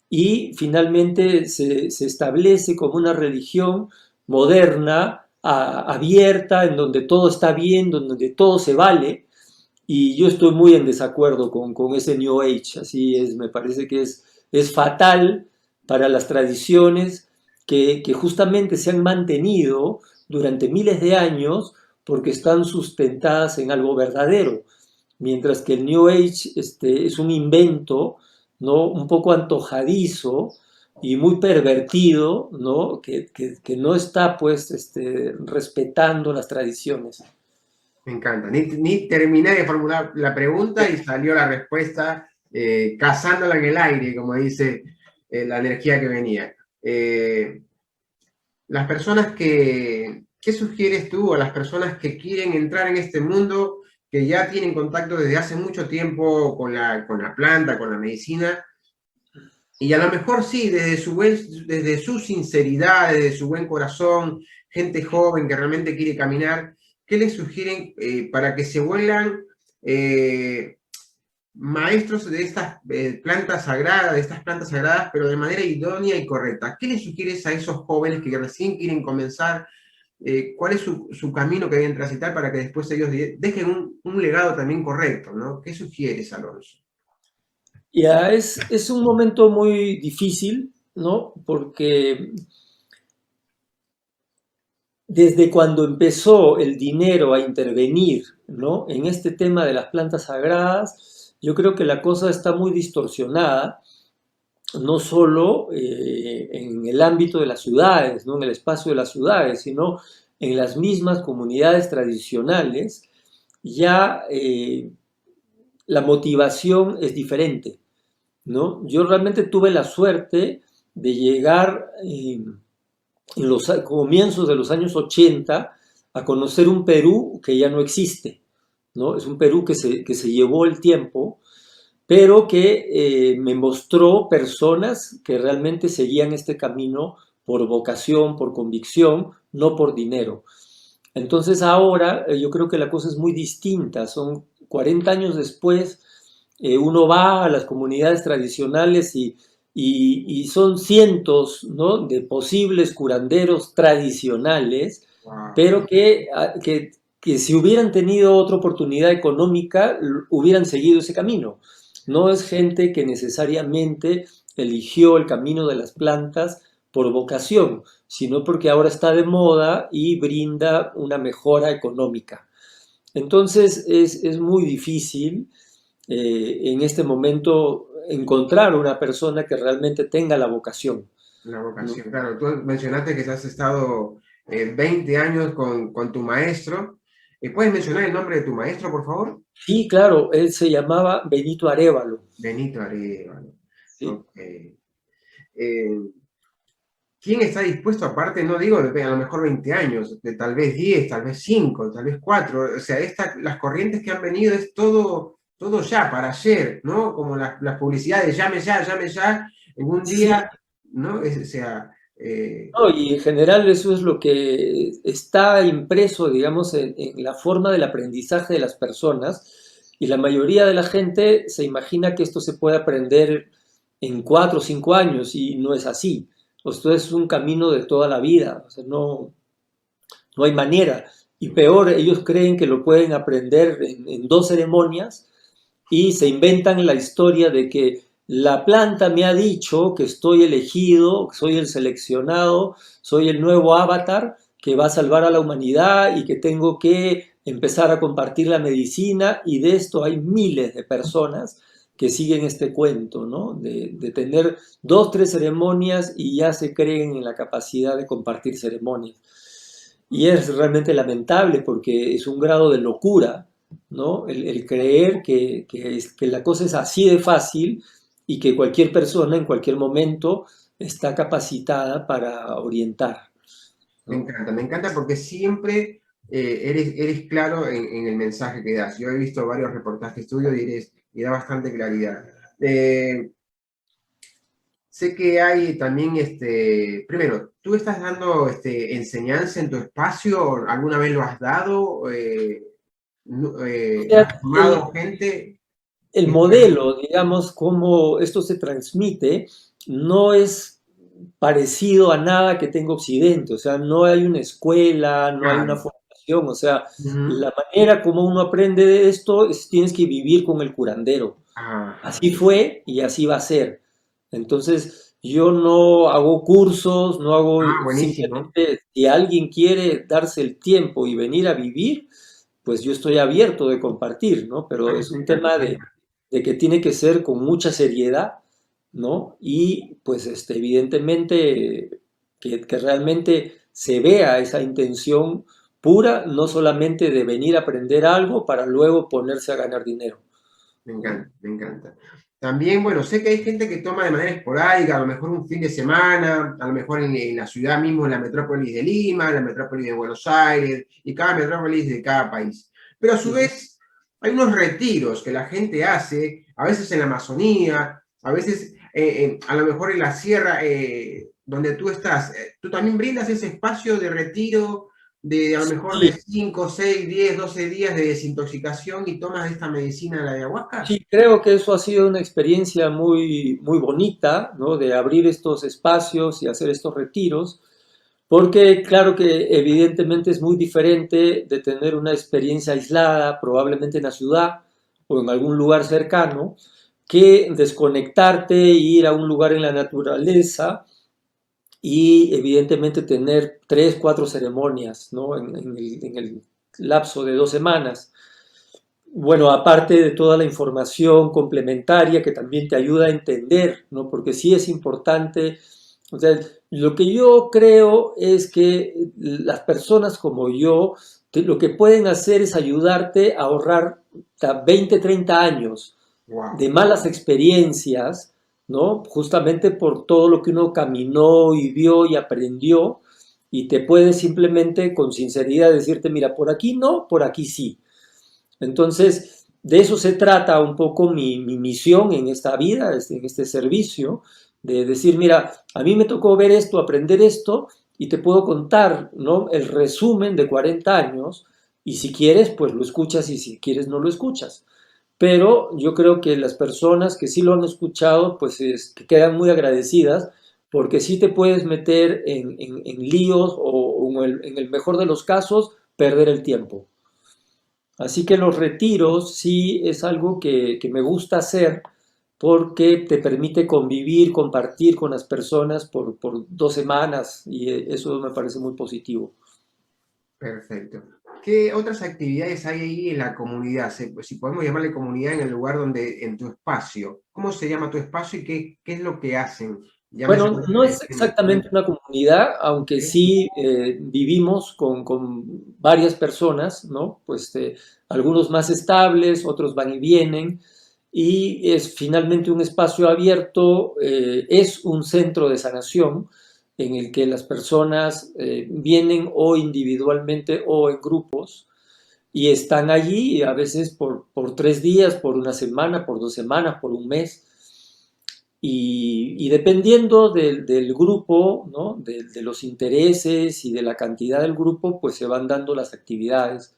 y finalmente se establece como una religión moderna, abierta, en donde todo está bien, donde todo se vale, y yo estoy muy en desacuerdo con ese New Age, así es, me parece que es fatal para las tradiciones que justamente se han mantenido durante miles de años porque están sustentadas en algo verdadero, mientras que el New Age es un invento, ¿no? Un poco antojadizo y muy pervertido, ¿no? Que no está pues respetando las tradiciones. Me encanta. Ni terminé de formular la pregunta y salió la respuesta cazándola en el aire, como dice la energía que venía. Las personas ¿qué sugieres tú a las personas que quieren entrar en este mundo, que ya tienen contacto desde hace mucho tiempo con la planta, con la medicina, y a lo mejor sí, desde su sinceridad, desde su buen corazón, gente joven que realmente quiere caminar, ¿qué les sugieren para que se vuelvan maestros de estas plantas sagradas, pero de manera idónea y correcta? ¿Qué les sugieres a esos jóvenes que recién quieren comenzar? ¿Cuál es su camino que deben transitar para que después ellos dejen un legado también correcto, ¿no? ¿Qué sugieres, Alonso? Ya es un momento muy difícil, ¿no? Porque desde cuando empezó el dinero a intervenir, ¿no? En este tema de las plantas sagradas, yo creo que la cosa está muy distorsionada, no solo en el ámbito de las ciudades, ¿no? En el espacio de las ciudades, sino en las mismas comunidades tradicionales, ya la motivación es diferente, ¿no? Yo realmente tuve la suerte de llegar en los comienzos de los años 80 a conocer un Perú que ya no existe, ¿no? Es un Perú que se llevó el tiempo, pero que me mostró personas que realmente seguían este camino por vocación, por convicción, no por dinero. Entonces ahora yo creo que la cosa es muy distinta, son 40 años después, uno va a las comunidades tradicionales y son cientos, ¿no? De posibles curanderos tradicionales, Wow. pero que si hubieran tenido otra oportunidad económica, hubieran seguido ese camino. No es gente que necesariamente eligió el camino de las plantas por vocación, sino porque ahora está de moda y brinda una mejora económica. Entonces es muy difícil en este momento encontrar una persona que realmente tenga la vocación, La ¿no? vocación, claro. Tú mencionaste que has estado 20 años con tu maestro. ¿Puedes mencionar el nombre de tu maestro, por favor? Sí, claro, él se llamaba Benito Arévalo, Benito Arevalo. ¿sí? Ok. ¿Quién está dispuesto, aparte, no digo de a lo mejor 20 años, de tal vez 10, tal vez 5, tal vez 4? O sea, las corrientes que han venido es todo ya, para ayer, ¿no? Como las publicidades, llame ya, en un Sí, día, ¿no? O sea, no, y en general eso es lo que está impreso, digamos, en la forma del aprendizaje de las personas, y la mayoría de la gente se imagina que esto se puede aprender en 4 o 5 años y no es así. Esto es un camino de toda la vida, o sea, no hay manera. Y peor, ellos creen que lo pueden aprender en 2 ceremonias y se inventan la historia de que la planta me ha dicho que estoy elegido, que soy el seleccionado, soy el nuevo avatar que va a salvar a la humanidad y que tengo que empezar a compartir la medicina, y de esto hay miles de personas que siguen este cuento, ¿no? De tener 2, 3 ceremonias y ya se creen en la capacidad de compartir ceremonias. Y es realmente lamentable porque es un grado de locura, ¿no? El creer que la cosa es así de fácil y que cualquier persona en cualquier momento está capacitada para orientar, ¿no? Me encanta porque siempre eres claro en el mensaje que das. Yo he visto varios reportajes tuyos y da bastante claridad. Eh, Sé que hay también, primero, ¿tú estás dando enseñanza en tu espacio? ¿Alguna vez lo has dado? O sea, ¿Has formado gente? el modelo, digamos, cómo esto se transmite, no es parecido a nada que tenga Occidente, o sea, no hay una escuela, no hay una Claro. formación, o sea, Ujú. la manera como uno aprende de esto es tienes que vivir con el curandero. Ajá. Así fue y así va a ser. Entonces, yo no hago cursos, no Ah, hago buenísimo. simplemente, si alguien quiere darse el tiempo y venir a vivir, pues yo estoy abierto de compartir, ¿no? Pero es un tema de que tiene que ser con mucha seriedad, ¿no? Y pues evidentemente que realmente se vea esa intención pura, no solamente de venir a aprender algo para luego ponerse a ganar dinero, Me ¿no? encanta, me encanta. También, bueno, sé que hay gente que toma de manera esporádica, a lo mejor un fin de semana, a lo mejor en la ciudad mismo, en la metrópolis de Lima, en la metrópolis de Buenos Aires, y cada metrópolis de cada país. Pero a su Ujú. vez, hay unos retiros que la gente hace, a veces en la Amazonía, a veces a lo mejor en la sierra donde tú estás. ¿Tú también brindas ese espacio de retiro, de a lo mejor de Sí, 5 6 10 12 días de desintoxicación y tomas esta medicina, la ayahuasca? sí, creo que eso ha sido una experiencia muy, muy bonita, ¿no? De abrir estos espacios y hacer estos retiros, porque claro que evidentemente es muy diferente de tener una experiencia aislada, probablemente en la ciudad o en algún lugar cercano, que desconectarte, ir a un lugar en la naturaleza y evidentemente tener 3, 4 ceremonias, ¿no? En el lapso de 2 semanas. Bueno, aparte de toda la información complementaria que también te ayuda a entender, ¿no? Porque sí es importante, o sea, lo que yo creo es que las personas como yo, lo que pueden hacer es ayudarte a ahorrar 20, 30 años de Wow. malas experiencias, ¿no? Justamente por todo lo que uno caminó y vio y aprendió, y te puede simplemente con sinceridad decirte, mira, por aquí no, por aquí sí. Entonces, de eso se trata un poco mi misión en esta vida, en este servicio, de decir, mira, a mí me tocó ver esto, aprender esto, y te puedo contar, ¿no? El resumen de 40 años, y si quieres, pues lo escuchas, y si quieres, no lo escuchas. Pero yo creo que las personas que sí lo han escuchado, pues que quedan muy agradecidas, porque sí te puedes meter en líos o en el mejor de los casos, perder el tiempo. Así que los retiros sí es algo que me gusta hacer porque te permite convivir, compartir con las personas por 2 semanas y eso me parece muy positivo. Perfecto. ¿Qué otras actividades hay ahí en la comunidad? Si podemos llamarle comunidad en el lugar donde, en tu espacio. ¿Cómo se llama tu espacio y qué es lo que hacen? Llámese. Bueno, no es exactamente una comunidad, aunque sí vivimos con varias personas, ¿no? Pues algunos más estables, otros van y vienen, y es finalmente un espacio abierto, es un centro de sanación en el que las personas vienen o individualmente o en grupos y están allí a veces por 3 días, por una semana, por 2 semanas, por un mes. Y dependiendo del grupo, ¿no? De los intereses y de la cantidad del grupo, pues se van dando las actividades.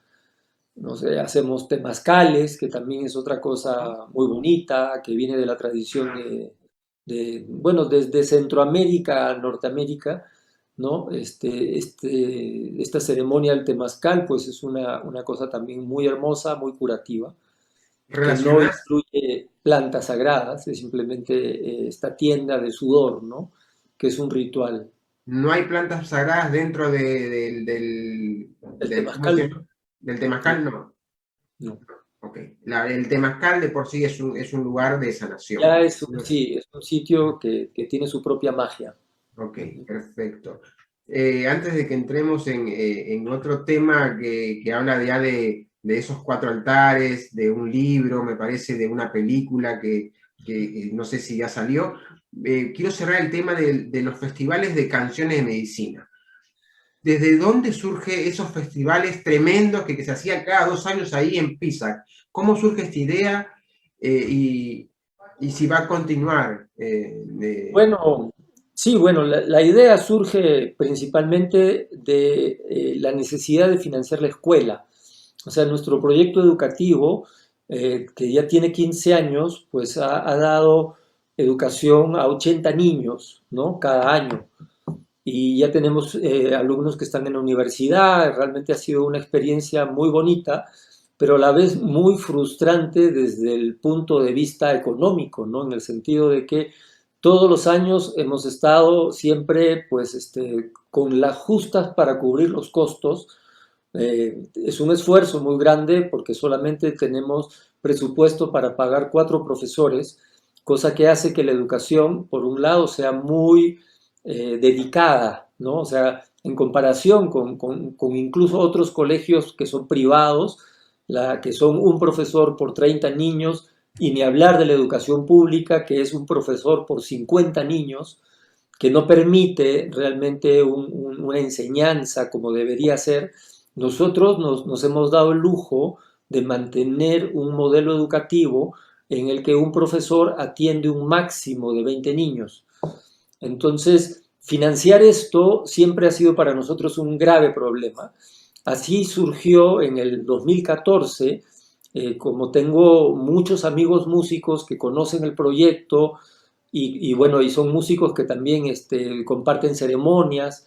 No sé, hacemos temazcales, que también es otra cosa muy bonita, que viene de la tradición bueno, desde Centroamérica a Norteamérica, ¿no? Esta ceremonia del temazcal, pues es una cosa también muy hermosa, muy curativa que no ¿Relacionás? incluye plantas sagradas, es simplemente esta tienda de sudor, ¿no? Que es un ritual. No hay plantas sagradas dentro El ¿cómo se temazcal, llama? Del no, temazcal, no. no. Ok. El temazcal de por sí es un lugar de sanación. Ya sí, es un sitio que tiene su propia magia. Ok, perfecto. Antes de que entremos en otro tema que habla ya de esos cuatro altares, de un libro, me parece, de una película que no sé si ya salió. Quiero cerrar el tema de los festivales de canciones de medicina. ¿Desde dónde surgen esos festivales tremendos que se hacían cada 2 años ahí en Pisac? ¿Cómo surge esta idea y si va a continuar? Bueno, sí, bueno, la idea surge principalmente de la necesidad de financiar la escuela. O sea, nuestro proyecto educativo, que ya tiene 15 años, pues ha dado educación a 80 niños, ¿no? Cada año. Y ya tenemos alumnos que están en la universidad. Realmente ha sido una experiencia muy bonita, pero a la vez muy frustrante desde el punto de vista económico, ¿no? En el sentido de que todos los años hemos estado siempre, pues, con las justas para cubrir los costos. Es un esfuerzo muy grande porque solamente tenemos presupuesto para pagar 4 profesores, cosa que hace que la educación, por un lado, sea muy dedicada, ¿no? O sea, en comparación con incluso otros colegios que son privados, que son un profesor por 30 niños, y ni hablar de la educación pública, que es un profesor por 50 niños, que no permite realmente una enseñanza como debería ser. Nosotros nos hemos dado el lujo de mantener un modelo educativo en el que un profesor atiende un máximo de 20 niños. Entonces, financiar esto siempre ha sido para nosotros un grave problema. Así surgió en el 2014, como tengo muchos amigos músicos que conocen el proyecto bueno, y son músicos que también comparten ceremonias,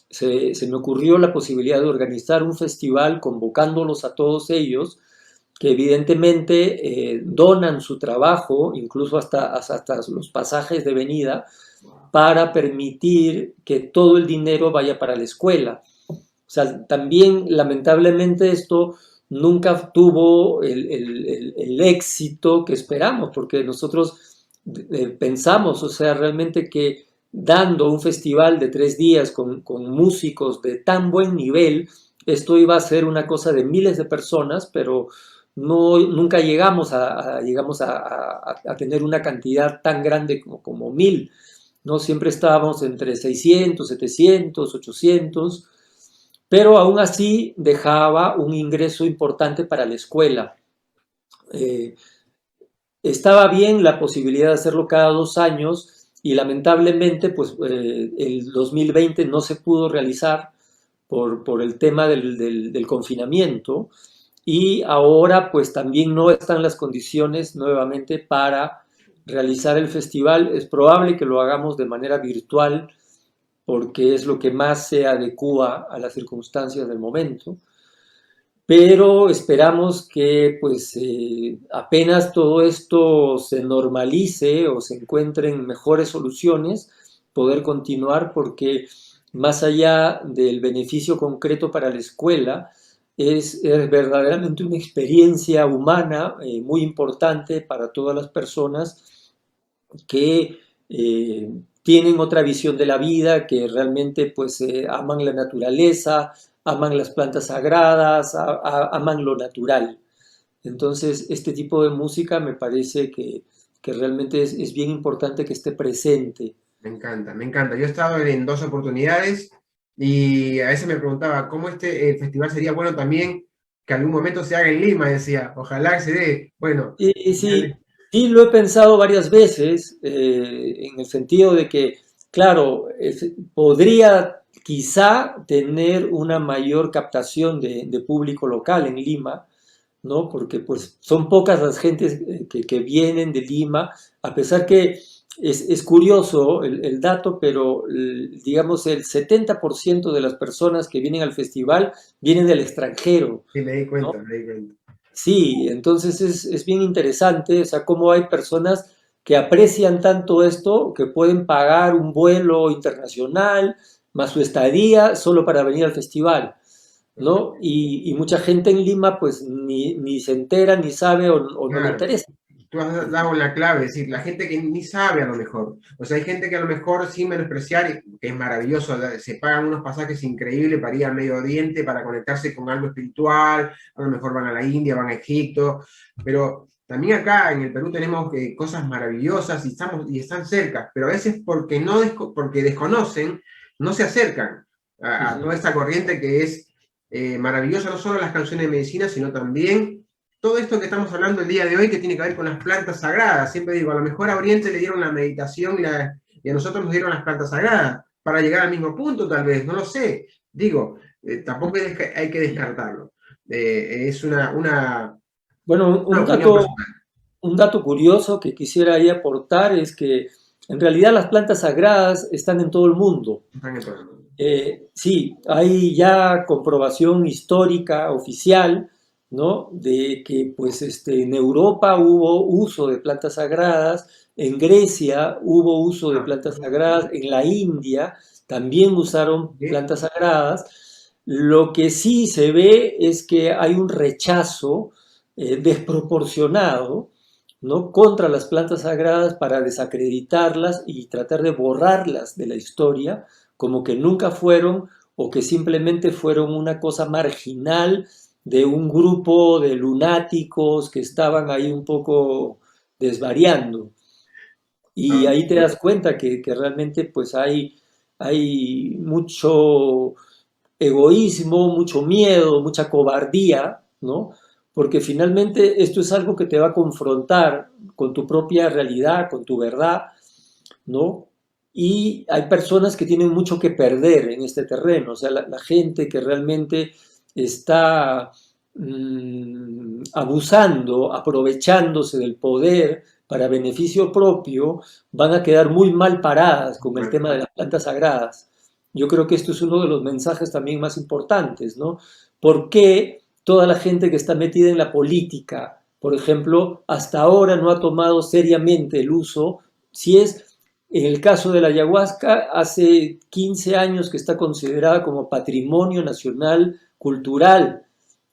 se me ocurrió la posibilidad de organizar un festival convocándolos a todos ellos, que evidentemente donan su trabajo, incluso hasta los pasajes de venida, para permitir que todo el dinero vaya para la escuela. O sea, también lamentablemente esto nunca tuvo el éxito que esperamos, porque nosotros pensamos, o sea, realmente que dando un festival de 3 días con músicos de tan buen nivel, esto iba a ser una cosa de miles de personas, pero no, nunca llegamos a tener una cantidad tan grande como 1000, ¿no? Siempre estábamos entre 600, 700, 800, pero aún así dejaba un ingreso importante para la escuela. Eh, Estaba bien la posibilidad de hacerlo cada 2 años y lamentablemente pues el 2020 no se pudo realizar por el tema del confinamiento, y ahora pues también no están las condiciones nuevamente para realizar el festival. Es probable que lo hagamos de manera virtual porque es lo que más se adecua a las circunstancias del momento, pero esperamos que pues apenas todo esto se normalice o se encuentren mejores soluciones, poder continuar, porque más allá del beneficio concreto para la escuela, es verdaderamente una experiencia humana muy importante para todas las personas que tienen otra visión de la vida, que realmente pues aman la naturaleza, aman las plantas sagradas, aman lo natural. Entonces, este tipo de música me parece que realmente es bien importante que esté presente. Me encanta, me encanta. Yo he estado en 2 oportunidades y a veces me preguntaba cómo el festival sería bueno también que algún momento se haga en Lima, decía, ojalá que se dé. Bueno, Y sí, sí lo he pensado varias veces, en el sentido de que, claro, podría quizá tener una mayor captación de público local en Lima, ¿no? Porque pues son pocas las gentes que vienen de Lima, a pesar que es curioso el dato, pero digamos el 70% de las personas que vienen al festival vienen del extranjero, sí, me di ¿no? cuenta, me di cuenta. Sí, entonces es bien interesante, o sea, cómo hay personas que aprecian tanto esto que pueden pagar un vuelo internacional más su estadía solo para venir al festival, ¿no? Y mucha gente en Lima pues ni se entera, ni sabe o no le Claro. interesa. tú has dado la clave, es decir, la gente que ni sabe a lo mejor. O sea, hay gente que a lo mejor sin menospreciar, que es maravilloso, se pagan unos pasajes increíbles para ir al Medio Oriente, para conectarse con algo espiritual, a lo mejor van a la India, van a Egipto, pero también acá en el Perú tenemos cosas maravillosas y están cerca, pero a veces porque, porque desconocen, no se acercan a toda esta corriente que es maravillosa, no solo las canciones de medicina, sino también todo esto que estamos hablando el día de hoy que tiene que ver con las plantas sagradas. Siempre digo, a lo mejor a Oriente le dieron la meditación y a nosotros nos dieron las plantas sagradas para llegar al mismo punto, tal vez, no lo sé. Digo, tampoco hay que descartarlo. Es Bueno, una opinión personal. un dato curioso que quisiera ahí aportar es que en realidad las plantas sagradas están en todo el mundo. Están en todo el mundo. Sí, hay ya comprobación histórica oficial, ¿no? De que pues en Europa hubo uso de plantas sagradas, en Grecia hubo uso de Ah, plantas sagradas, en la India también usaron ¿sí? plantas sagradas. Lo que sí se ve es que hay un rechazo desproporcionado, ¿no? Contra las plantas sagradas para desacreditarlas y tratar de borrarlas de la historia como que nunca fueron o que simplemente fueron una cosa marginal de un grupo de lunáticos que estaban ahí un poco desvariando. Y Ah, ahí te das cuenta que realmente pues hay mucho egoísmo, mucho miedo, mucha cobardía, ¿no? Porque finalmente esto es algo que te va a confrontar con tu propia realidad, con tu verdad, ¿no? Y hay personas que tienen mucho que perder en este terreno, o sea, la gente que realmente está abusando, aprovechándose del poder para beneficio propio, van a quedar muy mal paradas con el tema de las plantas sagradas. Yo creo que esto es uno de los mensajes también más importantes, ¿no? ¿Por qué toda la gente que está metida en la política, por ejemplo, hasta ahora no ha tomado seriamente el uso, si es en el caso de la ayahuasca, hace 15 años que está considerada como patrimonio nacional cultural,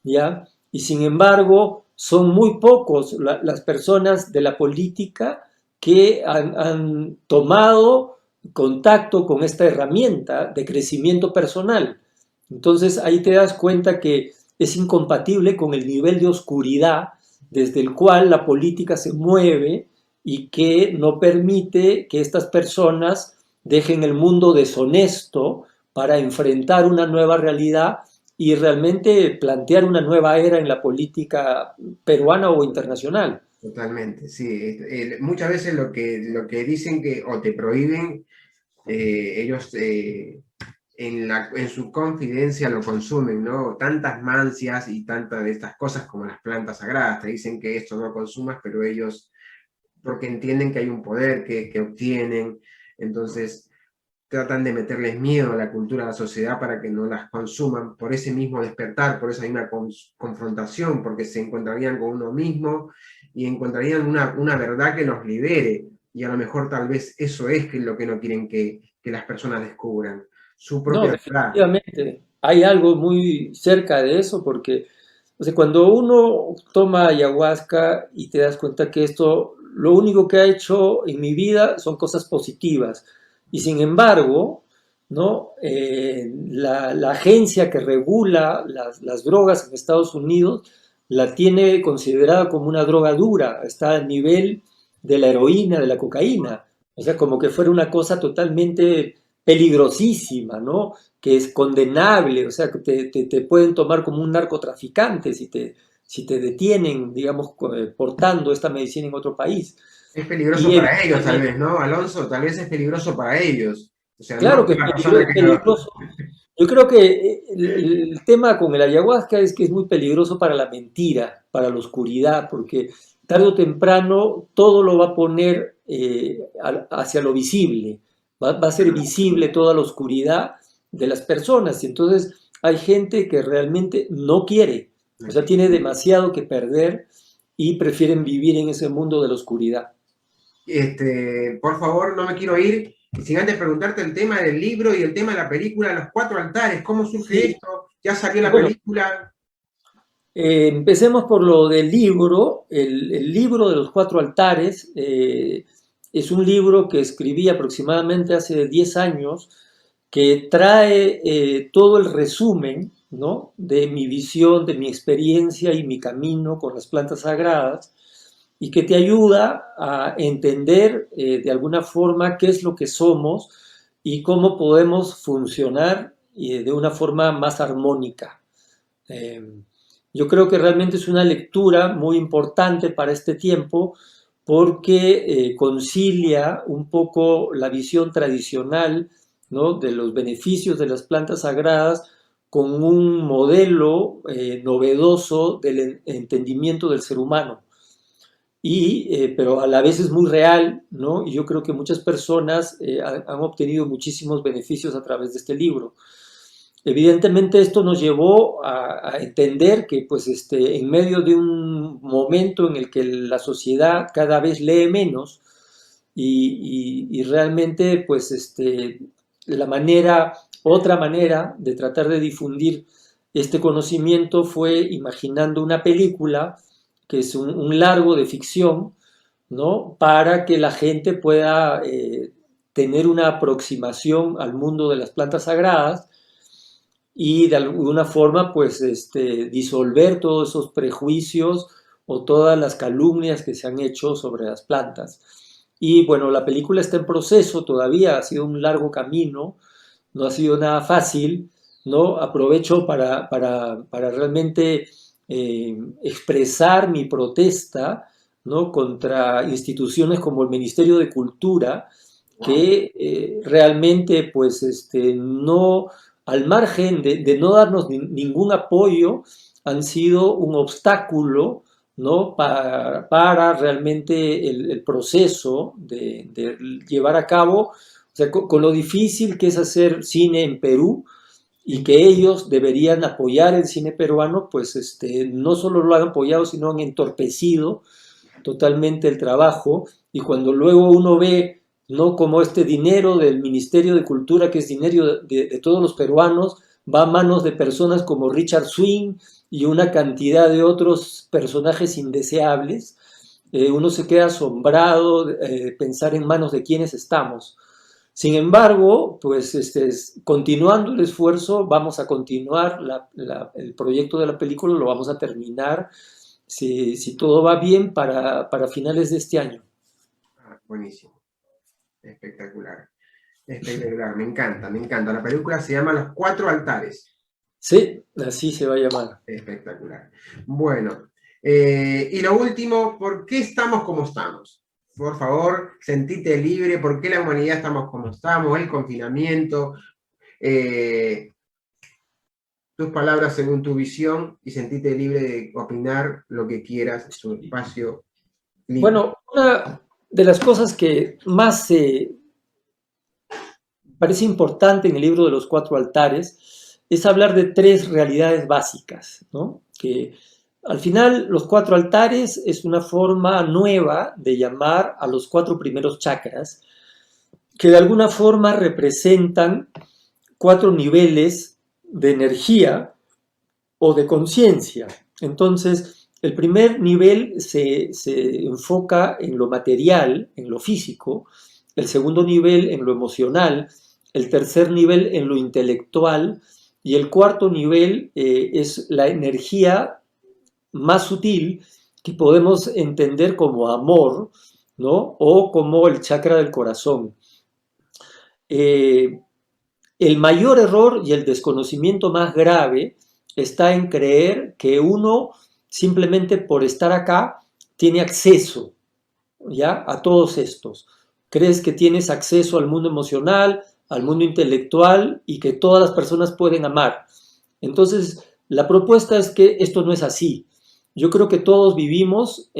¿ya? Y sin embargo, son muy pocos las personas de la política que han tomado contacto con esta herramienta de crecimiento personal. Entonces ahí te das cuenta que es incompatible con el nivel de oscuridad desde el cual la política se mueve y que no permite que estas personas dejen el mundo deshonesto para enfrentar una nueva realidad y realmente plantear una nueva era en la política peruana o internacional. totalmente, sí. Muchas veces lo que dicen que o te prohíben, ellos en su confidencia lo consumen, ¿no? Tantas mancias y tantas de estas cosas como las plantas sagradas, te dicen que esto no consumas, pero ellos, porque entienden que hay un poder que obtienen, entonces tratan de meterles miedo a la cultura, a la sociedad para que no las consuman por ese mismo despertar, por esa misma confrontación, porque se encontrarían con uno mismo y encontrarían una verdad que los libere. Y a lo mejor tal vez eso es lo que no quieren que las personas descubran, su No, propia verdad. definitivamente hay algo muy cerca de eso porque o sea, cuando uno toma ayahuasca y te das cuenta que esto, lo único que ha hecho en mi vida son cosas positivas. Y sin embargo, ¿no? La agencia que regula las drogas en Estados Unidos la tiene considerada como una droga dura, está al nivel de la heroína, de la cocaína. O sea, como que fuera una cosa totalmente peligrosísima, ¿no? Que es condenable, o sea, que te pueden tomar como un narcotraficante si te detienen, digamos, portando esta medicina en otro país. Es peligroso Y para ellos, tal evidentemente, vez, ¿no, Alonso? Tal vez es peligroso para ellos. O sea, no claro que para la persona es que lo... peligroso. Yo creo que el tema con el ayahuasca es que es muy peligroso para la mentira, para la oscuridad, porque tarde o temprano todo lo va a poner hacia lo visible, va a ser visible toda la oscuridad de las personas. Y entonces hay gente que realmente no quiere, o sea, tiene demasiado que perder y prefieren vivir en ese mundo de la oscuridad. Por favor, no me quiero ir sin antes preguntarte el tema del libro y el tema de la película Los Cuatro Altares. ¿Cómo surge Sí, esto? ¿Ya salió la bueno, película? Empecemos por lo del libro. El libro de los cuatro altares es un libro que escribí aproximadamente hace 10 años, que trae todo el resumen, ¿no?, de mi visión, de mi experiencia y mi camino con las plantas sagradas, y que te ayuda a entender de alguna forma qué es lo que somos y cómo podemos funcionar de una forma más armónica. Eh, yo creo que realmente es una lectura muy importante para este tiempo, porque concilia un poco la visión tradicional, ¿no?, de los beneficios de las plantas sagradas con un modelo novedoso del entendimiento del ser humano. Pero a la vez es muy real, ¿no? Y yo creo que muchas personas han obtenido muchísimos beneficios a través de este libro. Evidentemente esto nos llevó a entender que, pues, en medio de un momento en el que la sociedad cada vez lee menos y realmente, pues, otra manera de tratar de difundir este conocimiento fue imaginando una película que es un largo de ficción, ¿no?, para que la gente pueda tener una aproximación al mundo de las plantas sagradas y de alguna forma, pues, disolver todos esos prejuicios o todas las calumnias que se han hecho sobre las plantas. Y bueno, la película está en proceso todavía, ha sido un largo camino, no ha sido nada fácil, ¿no? Aprovecho para realmente expresar mi protesta, ¿no?, contra instituciones como el Ministerio de Cultura, Wow. que realmente, pues, no, al margen de no darnos ningún apoyo, han sido un obstáculo, ¿no?, para realmente el proceso de llevar a cabo, o sea, con lo difícil que es hacer cine en Perú, y Sí. que ellos deberían apoyar el cine peruano, pues no solo lo han apoyado, sino han entorpecido totalmente el trabajo. Y cuando luego uno ve, ¿no?, como este dinero del Ministerio de Cultura, que es dinero de todos los peruanos, va a manos de personas como Richard Swing y una cantidad de otros personajes indeseables, uno se queda asombrado de pensar en manos de quiénes estamos. Sin embargo, pues continuando el esfuerzo, vamos a continuar el proyecto de la película, lo vamos a terminar, si todo va bien, para finales de este año. Ah, buenísimo. Espectacular. Espectacular. Me encanta, me encanta. La película se llama Los Cuatro Altares. Sí, así se va a llamar. Espectacular. Bueno, y lo último, ¿por qué estamos como estamos? Por favor, sentite libre. ¿Por qué la humanidad estamos como estamos? El confinamiento. eh, Tus palabras según tu visión y sentite libre de opinar lo que quieras. Es un espacio libre. Bueno, una de las cosas que más parece importante en el libro de los cuatro altares es hablar de tres realidades básicas, ¿no? Que al final los cuatro altares es una forma nueva de llamar a los cuatro primeros chakras, que de alguna forma representan cuatro niveles de energía o de conciencia. Entonces, el primer nivel se enfoca en lo material, en lo físico, el segundo nivel en lo emocional, el tercer nivel en lo intelectual, y el cuarto nivel es la energía más sutil, que podemos entender como amor, ¿no?, o como el chakra del corazón. Eh, el mayor error y el desconocimiento más grave está en creer que uno, simplemente por estar acá, tiene acceso, ¿ya?, a todos estos. Crees que tienes acceso al mundo emocional, al mundo intelectual, y que todas las personas pueden amar. Entonces, la propuesta es que esto no es así. Yo creo que todos vivimos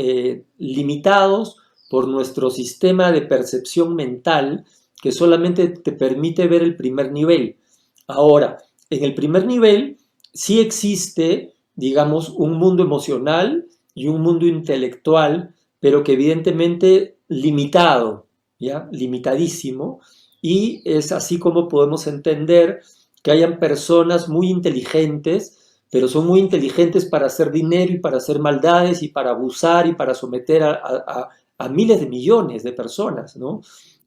limitados por nuestro sistema de percepción mental, que solamente te permite ver el primer nivel. Ahora, en el primer nivel sí existe, digamos, un mundo emocional y un mundo intelectual, pero que evidentemente limitado, ¿ya?, limitadísimo, y es así como podemos entender que hayan personas muy inteligentes, pero son muy inteligentes para hacer dinero y para hacer maldades y para abusar y para someter a miles de millones de personas, ¿no?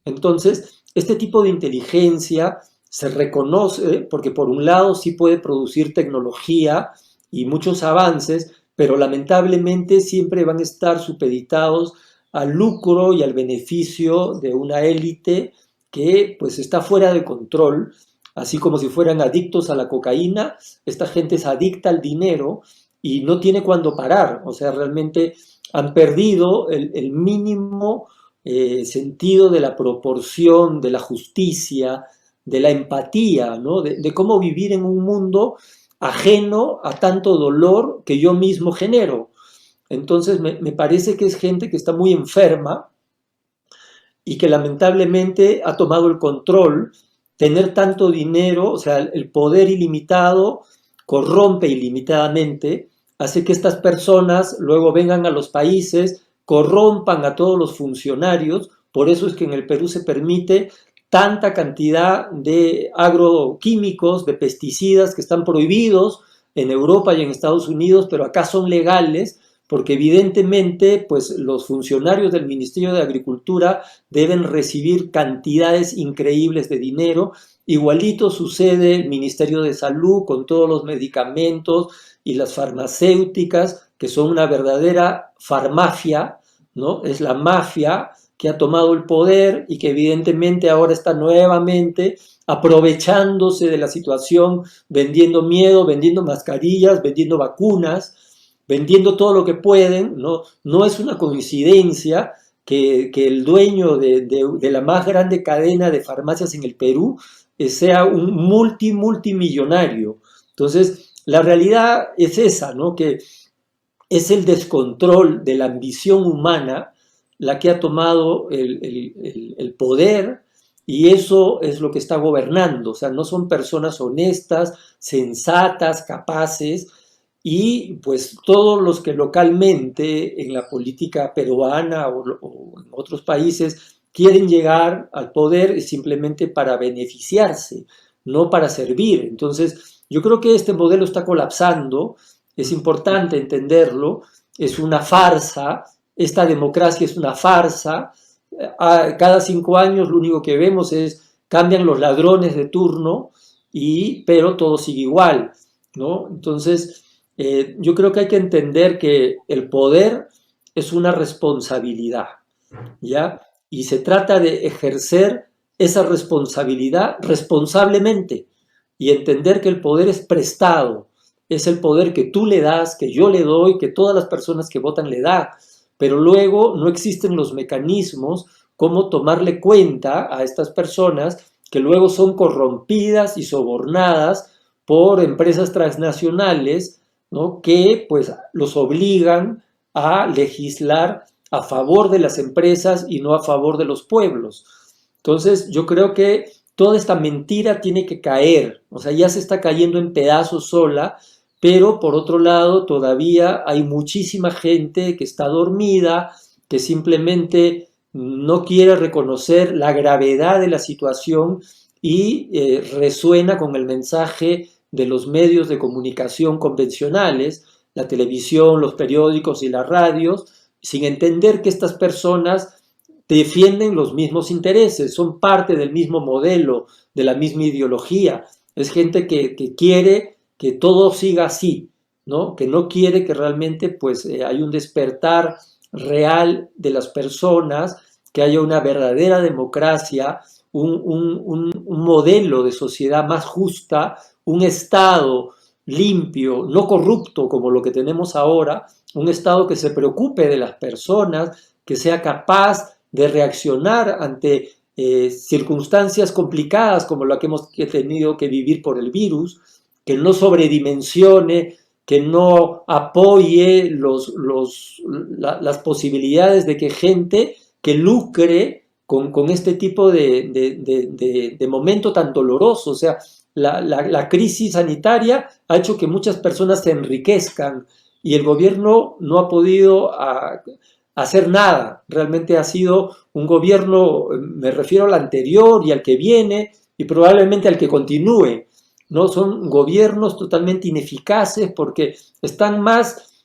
Entonces, este tipo de inteligencia se reconoce porque por un lado sí puede producir tecnología y muchos avances, pero lamentablemente siempre van a estar supeditados al lucro y al beneficio de una élite que pues está fuera de control, así como si fueran adictos a la cocaína. Esta gente es adicta al dinero y no tiene cuándo parar, o sea, realmente han perdido el mínimo sentido de la proporción, de la justicia, de la empatía, ¿no? De cómo vivir en un mundo ajeno a tanto dolor que yo mismo genero. Entonces me parece que es gente que está muy enferma y que lamentablemente ha tomado el control. Tener tanto dinero, o sea, el poder ilimitado corrompe ilimitadamente, hace que estas personas luego vengan a los países, corrompan a todos los funcionarios. Por eso es que en el Perú se permite tanta cantidad de agroquímicos, de pesticidas que están prohibidos en Europa y en Estados Unidos, pero acá son legales, porque evidentemente pues, los funcionarios del Ministerio de Agricultura deben recibir cantidades increíbles de dinero. Igualito sucede el Ministerio de Salud con todos los medicamentos y las farmacéuticas, que son una verdadera farmacia, ¿no? Es la mafia que ha tomado el poder y que evidentemente ahora está nuevamente aprovechándose de la situación, vendiendo miedo, vendiendo mascarillas, vendiendo vacunas, vendiendo todo lo que pueden, ¿no? No es una coincidencia que el dueño de la más grande cadena de farmacias en el Perú sea un multimillonario. Entonces, la realidad es esa, ¿no? Que es el descontrol de la ambición humana la que ha tomado el poder, y eso es lo que está gobernando. O sea, no son personas honestas, sensatas, capaces, y pues todos los que localmente en la política peruana o en otros países quieren llegar al poder simplemente para beneficiarse, no para servir. Entonces, yo creo que este modelo está colapsando, es importante entenderlo, es una farsa, esta democracia es una farsa. Cada 5 años lo único que vemos es cambian los ladrones de turno, pero todo sigue igual, ¿no? Entonces, yo creo que hay que entender que el poder es una responsabilidad, ¿ya? Y se trata de ejercer esa responsabilidad responsablemente y entender que el poder es prestado, es el poder que tú le das, que yo le doy, que todas las personas que votan le dan, pero luego no existen los mecanismos como tomarle cuenta a estas personas que luego son corrompidas y sobornadas por empresas transnacionales, ¿no? Que pues los obligan a legislar a favor de las empresas y no a favor de los pueblos. Entonces yo creo que toda esta mentira tiene que caer, o sea, ya se está cayendo en pedazos sola, pero por otro lado todavía hay muchísima gente que está dormida, que simplemente no quiere reconocer la gravedad de la situación y resuena con el mensaje de los medios de comunicación convencionales, la televisión, los periódicos y las radios, sin entender que estas personas defienden los mismos intereses, son parte del mismo modelo, de la misma ideología. Es gente que quiere que todo siga así, ¿no? Que no quiere que realmente pues, haya un despertar real de las personas, que haya una verdadera democracia, un modelo de sociedad más justa, un Estado limpio, no corrupto como lo que tenemos ahora, un Estado que se preocupe de las personas, que sea capaz de reaccionar ante circunstancias complicadas como la que hemos tenido que vivir por el virus, que no sobredimensione, que no apoye las posibilidades de que gente que lucre con este tipo de momento tan doloroso. O sea, la crisis sanitaria ha hecho que muchas personas se enriquezcan y el gobierno no ha podido hacer nada. Realmente ha sido un gobierno, me refiero al anterior y al que viene y probablemente al que continúe, ¿no? Son gobiernos totalmente ineficaces porque están más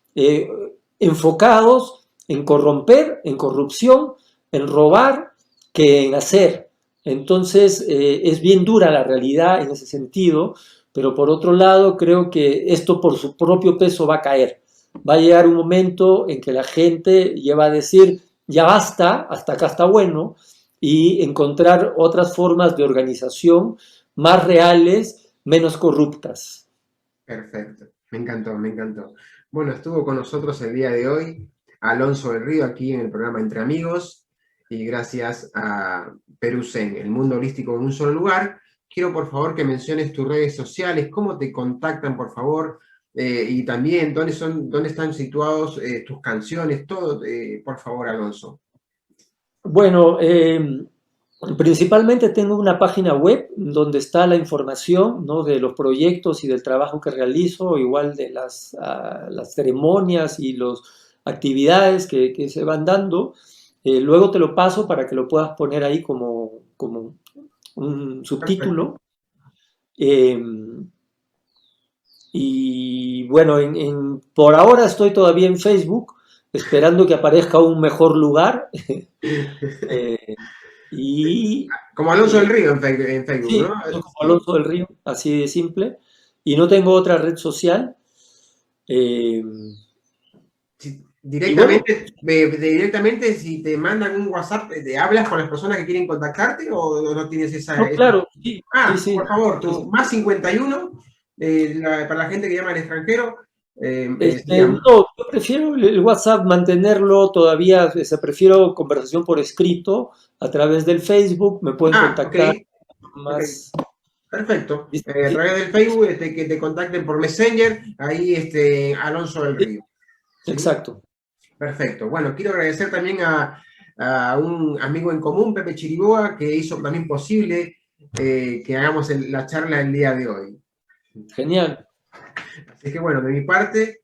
enfocados en corromper, en corrupción, en robar, que en hacer. Entonces, es bien dura la realidad en ese sentido, pero por otro lado, creo que esto por su propio peso va a caer. Va a llegar un momento en que la gente ya va a decir, ya basta, hasta acá está bueno, y encontrar otras formas de organización más reales, menos corruptas. Perfecto, me encantó, me encantó. Bueno, estuvo con nosotros el día de hoy Alonso del Río aquí en el programa Entre Amigos y gracias a Perusen, el mundo holístico en un solo lugar. Quiero por favor que menciones tus redes sociales, cómo te contactan por favor, y también dónde están situados tus canciones, todo, por favor Alonso. Bueno, principalmente tengo una página web donde está la información, ¿no? De los proyectos y del trabajo que realizo, igual de las ceremonias y las actividades que se van dando. Luego te lo paso para que lo puedas poner ahí como un Perfecto. subtítulo. Eh, y bueno, por ahora estoy todavía en Facebook, esperando que aparezca un mejor lugar. Eh, y, Como Alonso del y Río en Facebook, sí, ¿no? soy como Sí. Alonso del Río, así de simple. Y no tengo otra red social. Eh, Si y bueno, directamente, si te mandan un WhatsApp, ¿te hablas con las personas que quieren contactarte o no tienes no, esa? claro, sí, sí, Ah, sí. por favor, Sí, tu sí. más 51, para la gente que llama al extranjero, sería, No, yo prefiero el WhatsApp mantenerlo todavía, prefiero conversación por escrito a través del Facebook, me pueden ok, contactar ok, más. perfecto. A Sí, través del Facebook, que te contacten por Messenger, ahí Alonso del sí, Río. ¿Sí? exacto. Perfecto. Bueno, quiero agradecer también a un amigo en común, Pepe Chiriboga, que hizo también posible que hagamos la charla el día de hoy. Genial. Así que bueno, de mi parte,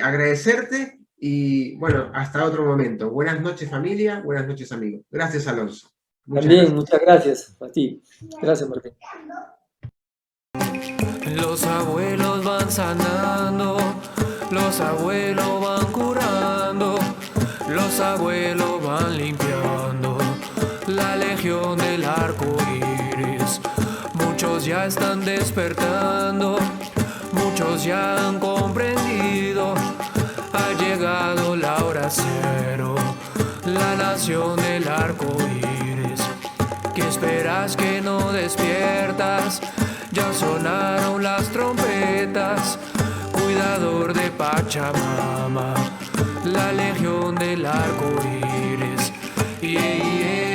agradecerte y bueno, hasta otro momento. Buenas noches familia, buenas noches amigos. Gracias Alonso. Muchas También, gracias. muchas gracias a ti. Gracias, Martín. Los abuelos van sanando, los abuelos van curando, los abuelos van limpiando la legión del arco iris. Muchos ya están despertando, muchos ya han comprendido. Ha llegado la hora cero, la nación del arco iris. ¿Qué esperas que no despiertas? Ya sonaron las trompetas, cuidador de Pachamama, la legión del arco iris. Yeah, yeah.